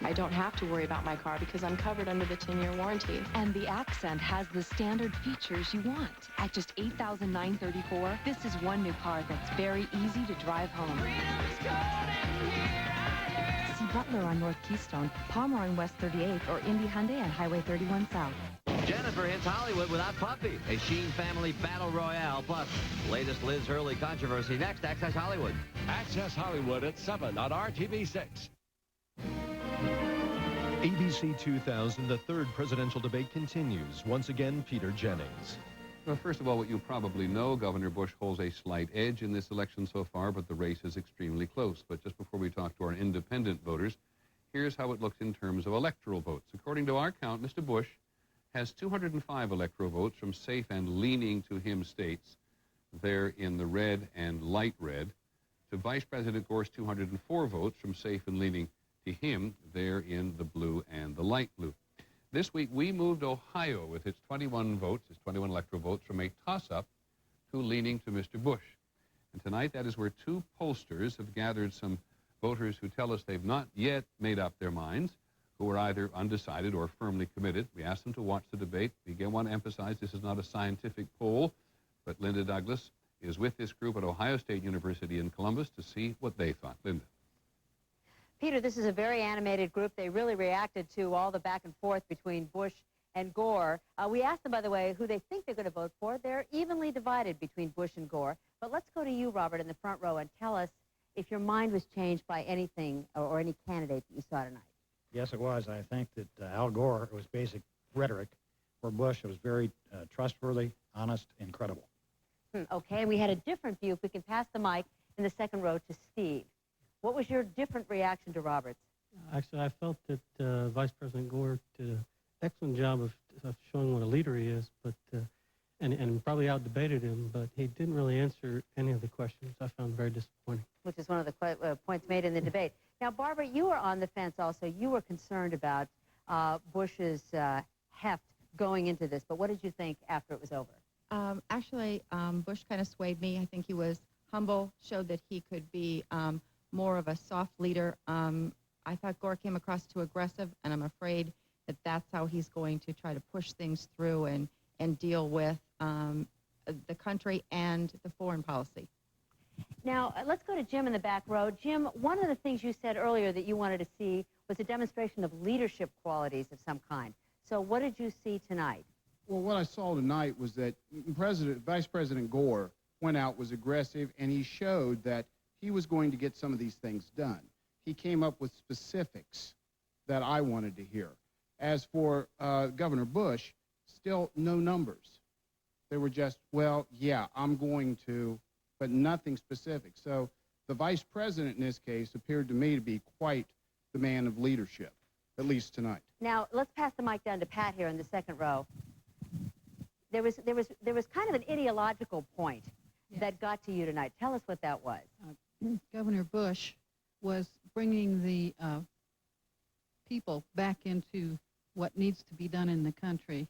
[SPEAKER 9] I don't have to worry about my car because I'm covered under the 10-year warranty.
[SPEAKER 8] And the Accent has the standard features you want. At just $8,934, this is one new car that's very easy to drive home. See Butler on North Keystone, Palmer on West 38th, or Indy Hyundai on Highway 31 South.
[SPEAKER 10] Jennifer hits Hollywood without Puffy. A Sheen family battle royale. Plus, latest Liz Hurley controversy. Next, Access Hollywood.
[SPEAKER 23] Access Hollywood at 7 on RTV6. ABC 2000, the third presidential debate continues. Once again, Peter Jennings.
[SPEAKER 2] Well, first of all, what you probably know, Governor Bush holds a slight edge in this election so far, but the race is extremely close. But just before we talk to our independent voters, here's how it looks in terms of electoral votes. According to our count, Mr. Bush has 205 electoral votes from safe and leaning to him states. They're in the red and light red. To Vice President Gore's 204 votes from safe and leaning to him, they're in the blue and the light blue. This week, we moved Ohio with its 21 votes, its 21 electoral votes, from a toss-up to leaning to Mr. Bush. And tonight, that is where two pollsters have gathered some voters who tell us they've not yet made up their minds, who are either undecided or firmly committed. We asked them to watch the debate. We again want to emphasize this is not a scientific poll, but Linda Douglas is with this group at Ohio State University in Columbus to see what they thought. Linda.
[SPEAKER 11] Peter, this is a very animated group. They really reacted to all the back and forth between Bush and Gore. We asked them, by the way, who they think they're going to vote for. They're evenly divided between Bush and Gore. But let's go to you, Robert, in the front row, and tell us if your mind was changed by anything or any candidate that you saw tonight.
[SPEAKER 12] Yes, it was. I think that Al Gore, it was basic rhetoric. For Bush, it was very trustworthy, honest, and credible.
[SPEAKER 11] Okay, and we had a different view. If we can pass the mic in the second row to Steve. What was your different reaction to Roberts?
[SPEAKER 13] Actually, I felt that Vice President Gore did an excellent job of showing what a leader he is, but and probably out-debated him, but he didn't really answer any of the questions. I found very disappointing.
[SPEAKER 11] Which is one of the points made in the debate. Now, Barbara, you were on the fence also. You were concerned about Bush's heft going into this, but what did you think after it was over?
[SPEAKER 29] Actually, Bush kind of swayed me. I think he was humble, showed that he could be more of a soft leader. I thought Gore came across too aggressive, and I'm afraid that that's how he's going to try to push things through and deal with the country and the foreign policy.
[SPEAKER 11] Now, let's go to Jim in the back row. Jim, one of the things you said earlier that you wanted to see was a demonstration of leadership qualities of some kind. So what did you see tonight?
[SPEAKER 30] Well, what I saw tonight was that Vice President Gore went out, was aggressive, and he showed that he was going to get some of these things done. He came up with specifics that I wanted to hear. As for Governor Bush, still no numbers. They were just, well, yeah, I'm going to, but nothing specific. So the vice president in this case appeared to me to be quite the man of leadership, at least tonight.
[SPEAKER 11] Now, let's pass the mic down to Pat here in the second row. There was kind of an ideological point that got to you tonight. Tell us what that was.
[SPEAKER 31] Governor Bush was bringing the people back into what needs to be done in the country,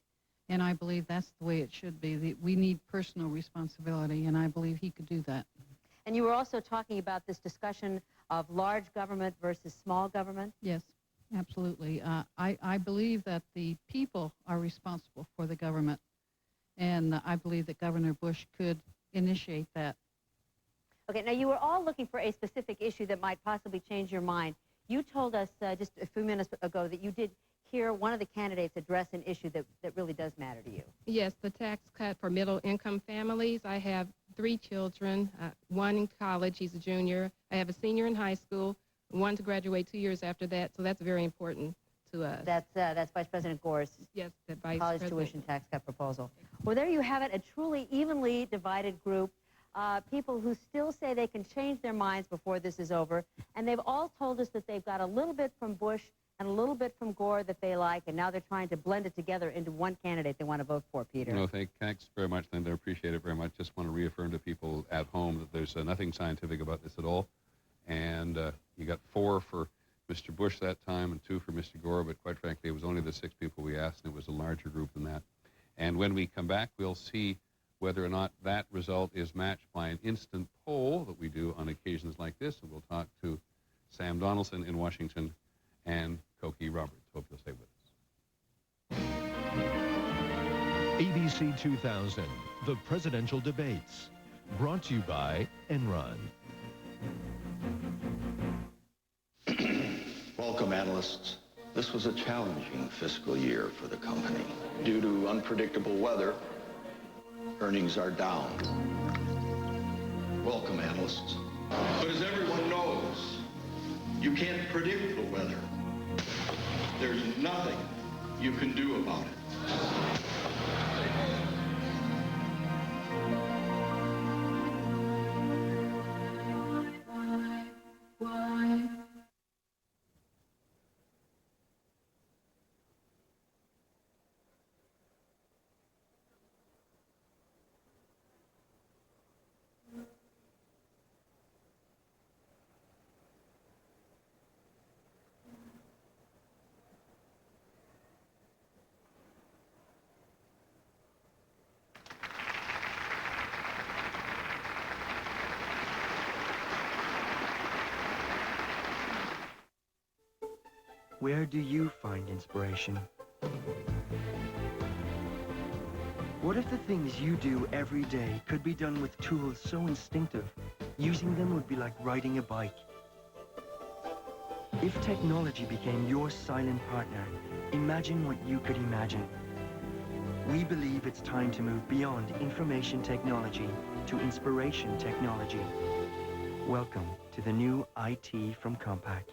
[SPEAKER 31] and I believe that's the way it should be. We need personal responsibility, and I believe he could do that.
[SPEAKER 11] And you were also talking about this discussion of large government versus small government?
[SPEAKER 31] Yes, absolutely. I believe that the people are responsible for the government, and I believe that Governor Bush could initiate that.
[SPEAKER 11] Okay, now you were all looking for a specific issue that might possibly change your mind. You told us just a few minutes ago that you did hear one of the candidates address an issue that really does matter to you.
[SPEAKER 32] Yes, the tax cut for middle-income families. I have 3 children, one in college, he's a junior. I have a senior in high school, one to graduate 2 years after that, so that's very important to us.
[SPEAKER 11] That's Vice President Gore's
[SPEAKER 32] the Vice
[SPEAKER 11] college
[SPEAKER 32] President.
[SPEAKER 11] tuition tax cut proposal. Well, there you have it, a truly evenly divided group. people who still say they can change their minds before this is over, and they've all told us that they've got a little bit from Bush and a little bit from Gore that they like, and now they're trying to blend it together into one candidate they want to vote for, Peter.
[SPEAKER 2] No, thanks very much, Linda. I appreciate it very much. Just want to reaffirm to people at home that there's nothing scientific about this at all. And you got 4 for Mr. Bush that time and 2 for Mr. Gore, but quite frankly, it was only the 6 people we asked, and it was a larger group than that. And when we come back, we'll see whether or not that result is matched by an instant poll that we do on occasions like this, and we'll talk to Sam Donaldson in Washington and Cokie Roberts. Hope you'll stay with us.
[SPEAKER 23] ABC 2000, the presidential debates. Brought to you by Enron.
[SPEAKER 1] Welcome, analysts. This was a challenging fiscal year for the company. Due to unpredictable weather, earnings are down. Welcome, analysts. But as everyone knows, you can't predict the weather. There's nothing you can do about it.
[SPEAKER 3] Where do you find inspiration? What if the things you do every day could be done with tools so instinctive, using them would be like riding a bike? If technology became your silent partner, imagine what you could imagine. We believe it's time to move beyond information technology to inspiration technology. Welcome to the new IT from Compaq.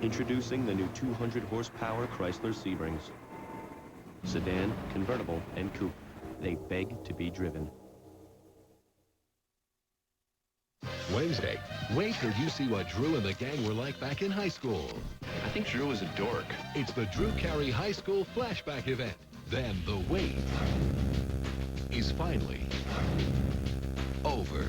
[SPEAKER 4] Introducing the new 200-horsepower Chrysler Seabrings. Sedan, convertible, and coupe. They beg to be driven.
[SPEAKER 24] Wednesday, wait till you see what Drew and the gang were like back in high school.
[SPEAKER 4] I think Drew was a dork.
[SPEAKER 24] It's the Drew Carey High School Flashback event. Then the wait is finally over.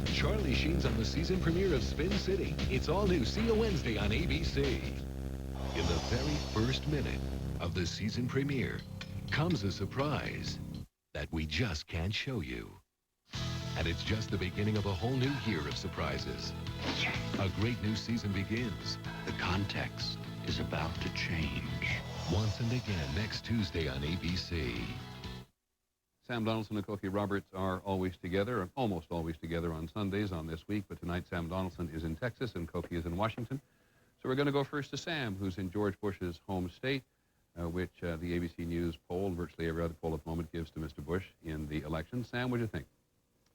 [SPEAKER 24] Charlie Sheen's on the season premiere of Spin City. It's all new. See you Wednesday on ABC. In the very first minute of the season premiere comes a surprise that we just can't show you. And it's just the beginning of a whole new year of surprises. A great new season begins.
[SPEAKER 1] The context is about to change.
[SPEAKER 24] Once and again next Tuesday on ABC.
[SPEAKER 2] Sam Donaldson and Cokie Roberts are always together, and almost always together on Sundays on This Week, but tonight Sam Donaldson is in Texas and Cokie is in Washington. So we're going to go first to Sam, who's in George Bush's home state, which the ABC News poll, virtually every other poll at the moment, gives to Mr. Bush in the election. Sam, what do you think?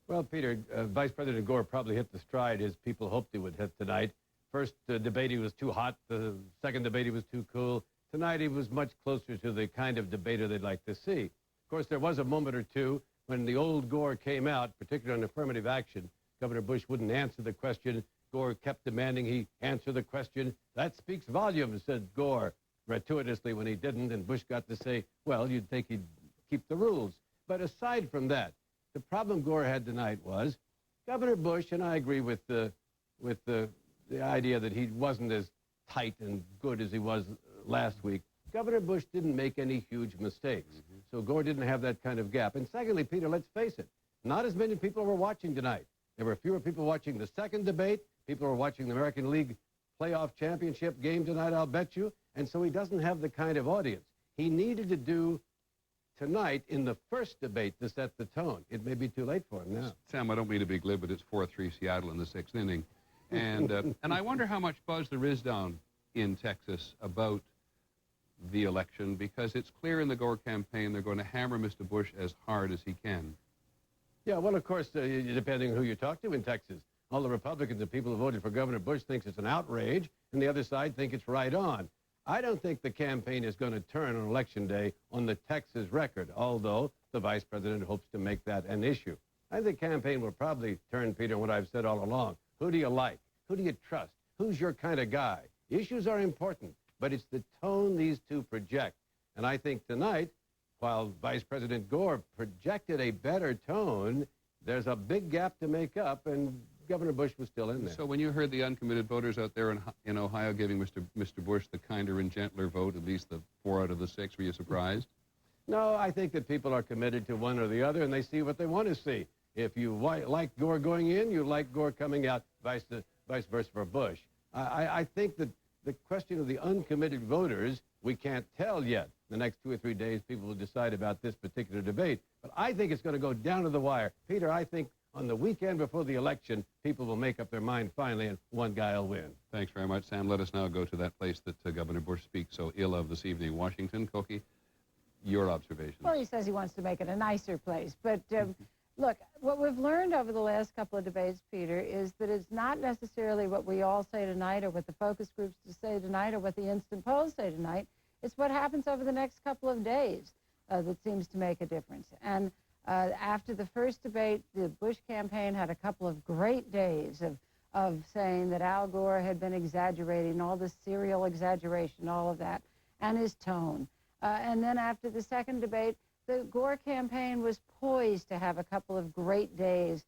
[SPEAKER 6] Well, Peter, Vice President Gore probably hit the stride his people hoped he would hit tonight. First debate, he was too hot. The second debate, he was too cool. Tonight, he was much closer to the kind of debater they'd like to see. Of course, there was a moment or two when the old Gore came out, particularly on affirmative action. Governor Bush wouldn't answer the question. Gore kept demanding he answer the question. That speaks volumes, said Gore gratuitously when he didn't, and Bush got to say, well, you'd think he'd keep the rules. But aside from that, the problem Gore had tonight was Governor Bush, and I agree with the idea that he wasn't as tight and good as he was last week. Governor Bush didn't make any huge mistakes. So Gore didn't have that kind of gap. And secondly, Peter, let's face it, not as many people were watching tonight. There were fewer people watching the second debate. People were watching the American League playoff championship game tonight, I'll bet you. And so he doesn't have the kind of audience he needed to do tonight in the first debate to set the tone. It may be too late for him now.
[SPEAKER 2] Sam, I don't mean to be glib, but it's 4-3 Seattle in the 6th inning. And, and I wonder how much buzz there is down in Texas about the election? Because it's clear in the Gore campaign they're going to hammer Mr. Bush as hard as he can.
[SPEAKER 6] Yeah, well, of course, depending on who you talk to in Texas, all the Republicans and people who voted for Governor Bush thinks it's an outrage, and the other side think it's right on. I don't think the campaign is going to turn on Election Day on the Texas record, although the vice president hopes to make that an issue. I think the campaign will probably turn, Peter, on what I've said all along. Who do you like? Who do you trust? Who's your kind of guy? Issues are important, but it's the tone these two project. And I think tonight, while Vice President Gore projected a better tone, there's a big gap to make up, and Governor Bush was still in there.
[SPEAKER 2] So when you heard the uncommitted voters out there in Ohio giving Mr. Bush the kinder and gentler vote, at least the 4 out of the 6, were you surprised?
[SPEAKER 6] No, I think that people are committed to one or the other, and they see what they want to see. If you like Gore going in, you like Gore coming out, vice versa for Bush. I think that the question of the uncommitted voters, we can't tell yet. The next 2 or 3 days, people will decide about this particular debate. But I think it's going to go down to the wire. Peter, I think on the weekend before the election, people will make up their mind finally, and one guy will win.
[SPEAKER 2] Thanks very much, Sam. Let us now go to that place that Governor Bush speaks so ill of this evening, Washington. Koki, your observations.
[SPEAKER 14] Well, he says he wants to make it a nicer place. But look, what we've learned over the last couple of debates, Peter, is that it's not necessarily what we all say tonight or what the focus groups say tonight or what the instant polls say tonight. It's what happens over the next couple of days that seems to make a difference. And after the first debate, the Bush campaign had a couple of great days of saying that Al Gore had been exaggerating, all this serial exaggeration, all of that, and his tone. And then after the second debate, the Gore campaign was poised to have a couple of great days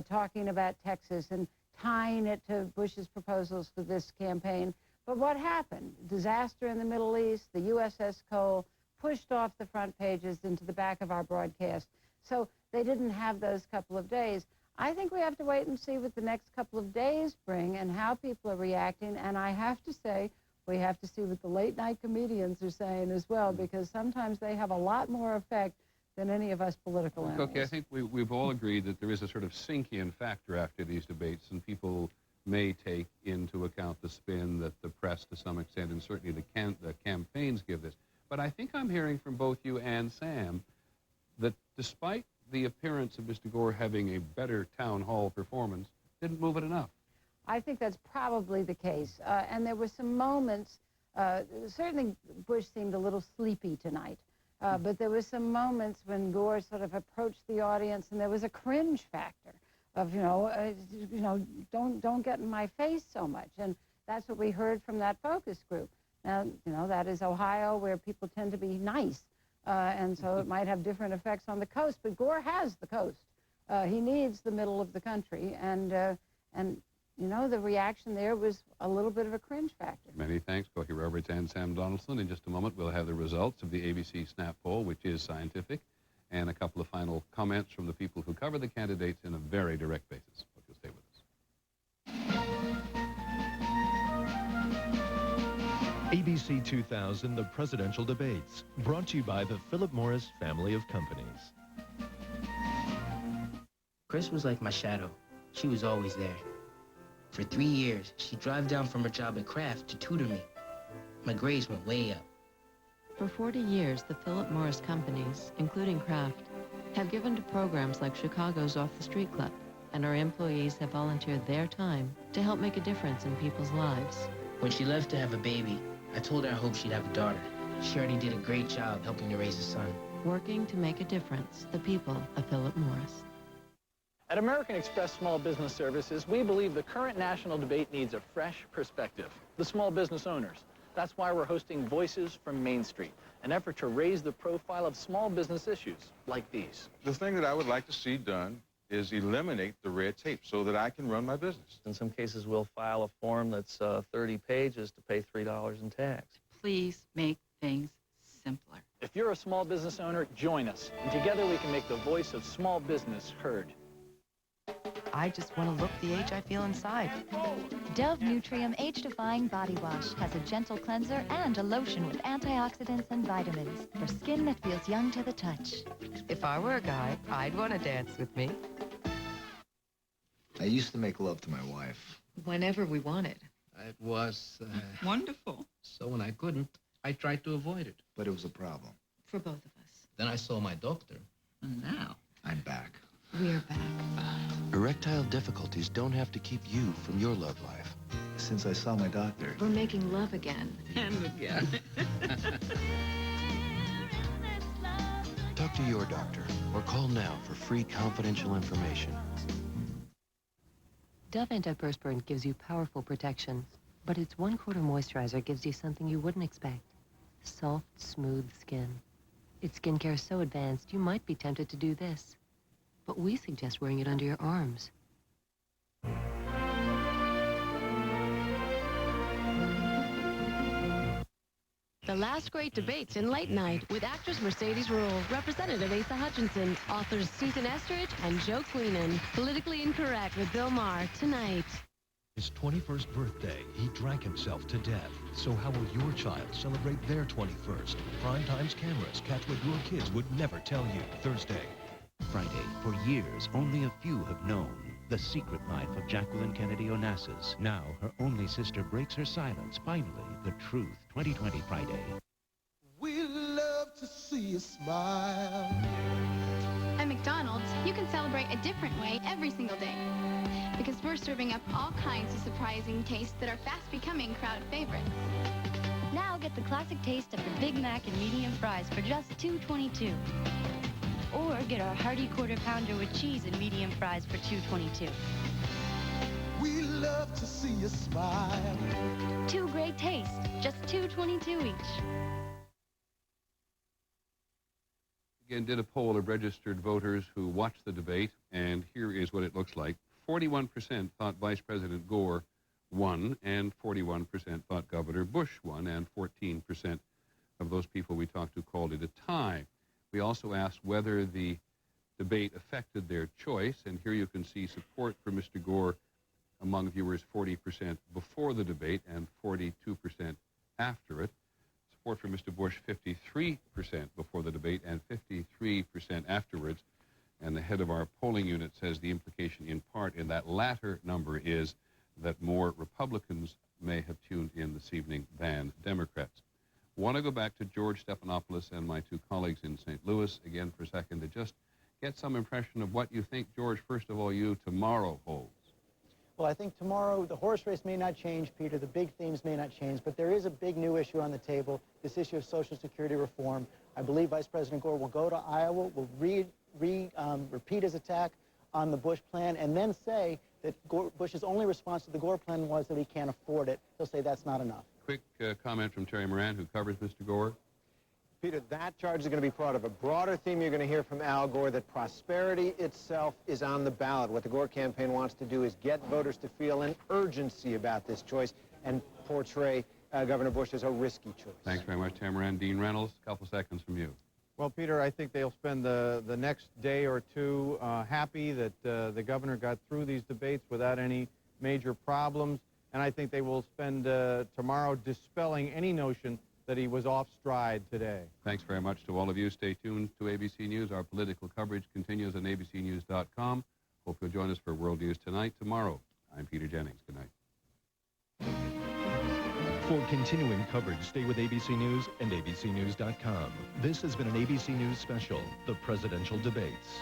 [SPEAKER 14] talking about Texas and tying it to Bush's proposals for this campaign. But what happened? Disaster in the Middle East, the USS Cole pushed off the front pages into the back of our broadcast. So they didn't have those couple of days. I think we have to wait and see what the next couple of days bring and how people are reacting. And I have to say, we have to see what the late-night comedians are saying as well, because sometimes they have a lot more effect than any of us political analysts.
[SPEAKER 2] Okay, I think we've all agreed that there is a sort of Sinkian factor after these debates, and people may take into account the spin that the press, to some extent, and certainly the campaigns give this. But I think I'm hearing from both you and Sam that despite the appearance of Mr. Gore having a better town hall performance, didn't move it enough.
[SPEAKER 14] I think that's probably the case. And there were some moments, certainly Bush seemed a little sleepy tonight, but there were some moments when Gore sort of approached the audience and there was a cringe factor of, don't get in my face so much. And that's what we heard from that focus group. Now, that is Ohio, where people tend to be nice. And so it might have different effects on the coast, but Gore has the coast. He needs the middle of the country, and the reaction there was a little bit of a cringe factor.
[SPEAKER 2] Many thanks, Koki Roberts and Sam Donaldson. In just a moment, we'll have the results of the ABC Snap poll, which is scientific, and a couple of final comments from the people who cover the candidates in a very direct basis. Hope you'll stay with us.
[SPEAKER 23] ABC 2000, The Presidential Debates, brought to you by the Philip Morris family of companies.
[SPEAKER 15] Chris was like my shadow. She was always there. For 3 years, she'd drive down from her job at Kraft to tutor me. My grades went way up.
[SPEAKER 16] For 40 years, the Philip Morris companies, including Kraft, have given to programs like Chicago's Off the Street Club, and our employees have volunteered their time to help make a difference in people's lives.
[SPEAKER 15] When she left to have a baby, I told her I hoped she'd have a daughter. She already did a great job helping to raise a son.
[SPEAKER 16] Working to make a difference, the people of Philip Morris.
[SPEAKER 17] At American Express Small Business Services, we believe the current national debate needs a fresh perspective. The small business owners. That's why we're hosting Voices from Main Street, an effort to raise the profile of small business issues like these.
[SPEAKER 18] The thing that I would like to see done is eliminate the red tape so that I can run my business.
[SPEAKER 19] In some cases, we'll file a form that's 30 pages to pay $3 in tax.
[SPEAKER 20] Please make things simpler.
[SPEAKER 17] If you're a small business owner, join us, and together we can make the voice of small business heard.
[SPEAKER 21] I just want to look the age I feel inside.
[SPEAKER 26] Dove Nutrium Age-Defying Body Wash has a gentle cleanser and a lotion with antioxidants and vitamins for skin that feels young to the touch.
[SPEAKER 21] If I were a guy, I'd want to dance with me.
[SPEAKER 22] I used to make love to my wife.
[SPEAKER 21] Whenever we wanted.
[SPEAKER 22] It was...
[SPEAKER 21] wonderful.
[SPEAKER 22] So when I couldn't, I'd
[SPEAKER 5] tried to avoid it.
[SPEAKER 7] But it was a problem.
[SPEAKER 21] For both of us.
[SPEAKER 5] Then I saw my doctor, and now
[SPEAKER 7] I'm back.
[SPEAKER 21] We're back.
[SPEAKER 8] Erectile difficulties don't have to keep you from your love life.
[SPEAKER 7] Since I saw my doctor.
[SPEAKER 21] We're making love again.
[SPEAKER 5] and again.
[SPEAKER 8] Talk to your doctor or call now for free confidential information.
[SPEAKER 9] Dove Antiperspirant gives you powerful protection, but its 1/4 moisturizer gives you something you wouldn't expect. Soft, smooth skin. Its skincare is so advanced, you might be tempted to do this. But we suggest wearing it under your arms.
[SPEAKER 10] The last great debates in late night with actress Mercedes Rule, Representative Asa Hutchinson, authors Susan Estridge and Joe Queenan. Politically Incorrect with Bill Maher tonight.
[SPEAKER 23] His 21st birthday, he drank himself to death. So how will your child celebrate their 21st? Primetime's cameras catch what your kids would never tell you. Thursday.
[SPEAKER 12] Friday, for years, only a few have known the secret life of Jacqueline Kennedy Onassis. Now, her only sister breaks her silence. Finally, the truth. 2020 Friday.
[SPEAKER 13] We love to see you smile.
[SPEAKER 22] At McDonald's, you can celebrate a different way every single day. Because we're serving up all kinds of surprising tastes that are fast becoming crowd favorites.
[SPEAKER 26] Now get the classic taste of the Big Mac and medium fries for just $2.22. Or get our hearty quarter pounder with cheese and medium fries for $2.22.
[SPEAKER 13] We love to see you smile.
[SPEAKER 26] 2 great tastes, just $2.22 each.
[SPEAKER 2] Again, did a poll of registered voters who watched the debate, and here is what it looks like. 41% thought Vice President Gore won, and 41% thought Governor Bush won, and 14% of those people we talked to called it a tie. We also asked whether the debate affected their choice, and here you can see support for Mr. Gore among viewers 40% before the debate and 42% after it. Support for Mr. Bush 53% before the debate and 53% afterwards. And the head of our polling unit says the implication in part in that latter number is that more Republicans may have tuned in this evening than Democrats. Want to go back to George Stephanopoulos and my 2 colleagues in St. Louis again for a second to just get some impression of what you think, George, first of all, tomorrow holds.
[SPEAKER 25] Well, I think tomorrow the horse race may not change, Peter. The big themes may not change, but there is a big new issue on the table, this issue of Social Security reform. I believe Vice President Gore will go to Iowa, will repeat his attack on the Bush plan, and then say that Bush's only response to the Gore plan was that he can't afford it. He'll say that's not enough.
[SPEAKER 2] Quick comment from Terry Moran, who covers Mr. Gore.
[SPEAKER 27] Peter, that charge is going to be part of a broader theme you're going to hear from Al Gore, that prosperity itself is on the ballot. What the Gore campaign wants to do is get voters to feel an urgency about this choice and portray Governor Bush as a risky choice.
[SPEAKER 2] Thanks very much, Terry Moran. Dean Reynolds, a couple seconds from you.
[SPEAKER 28] Well, Peter, I think they'll spend the next day or two happy that the governor got through these debates without any major problems. And I think they will spend tomorrow dispelling any notion that he was off stride today.
[SPEAKER 2] Thanks very much to all of you. Stay tuned to ABC News. Our political coverage continues on abcnews.com. Hope you'll join us for World News Tonight. Tomorrow, I'm Peter Jennings. Good night.
[SPEAKER 23] For continuing coverage, stay with ABC News and abcnews.com. This has been an ABC News special, The Presidential Debates.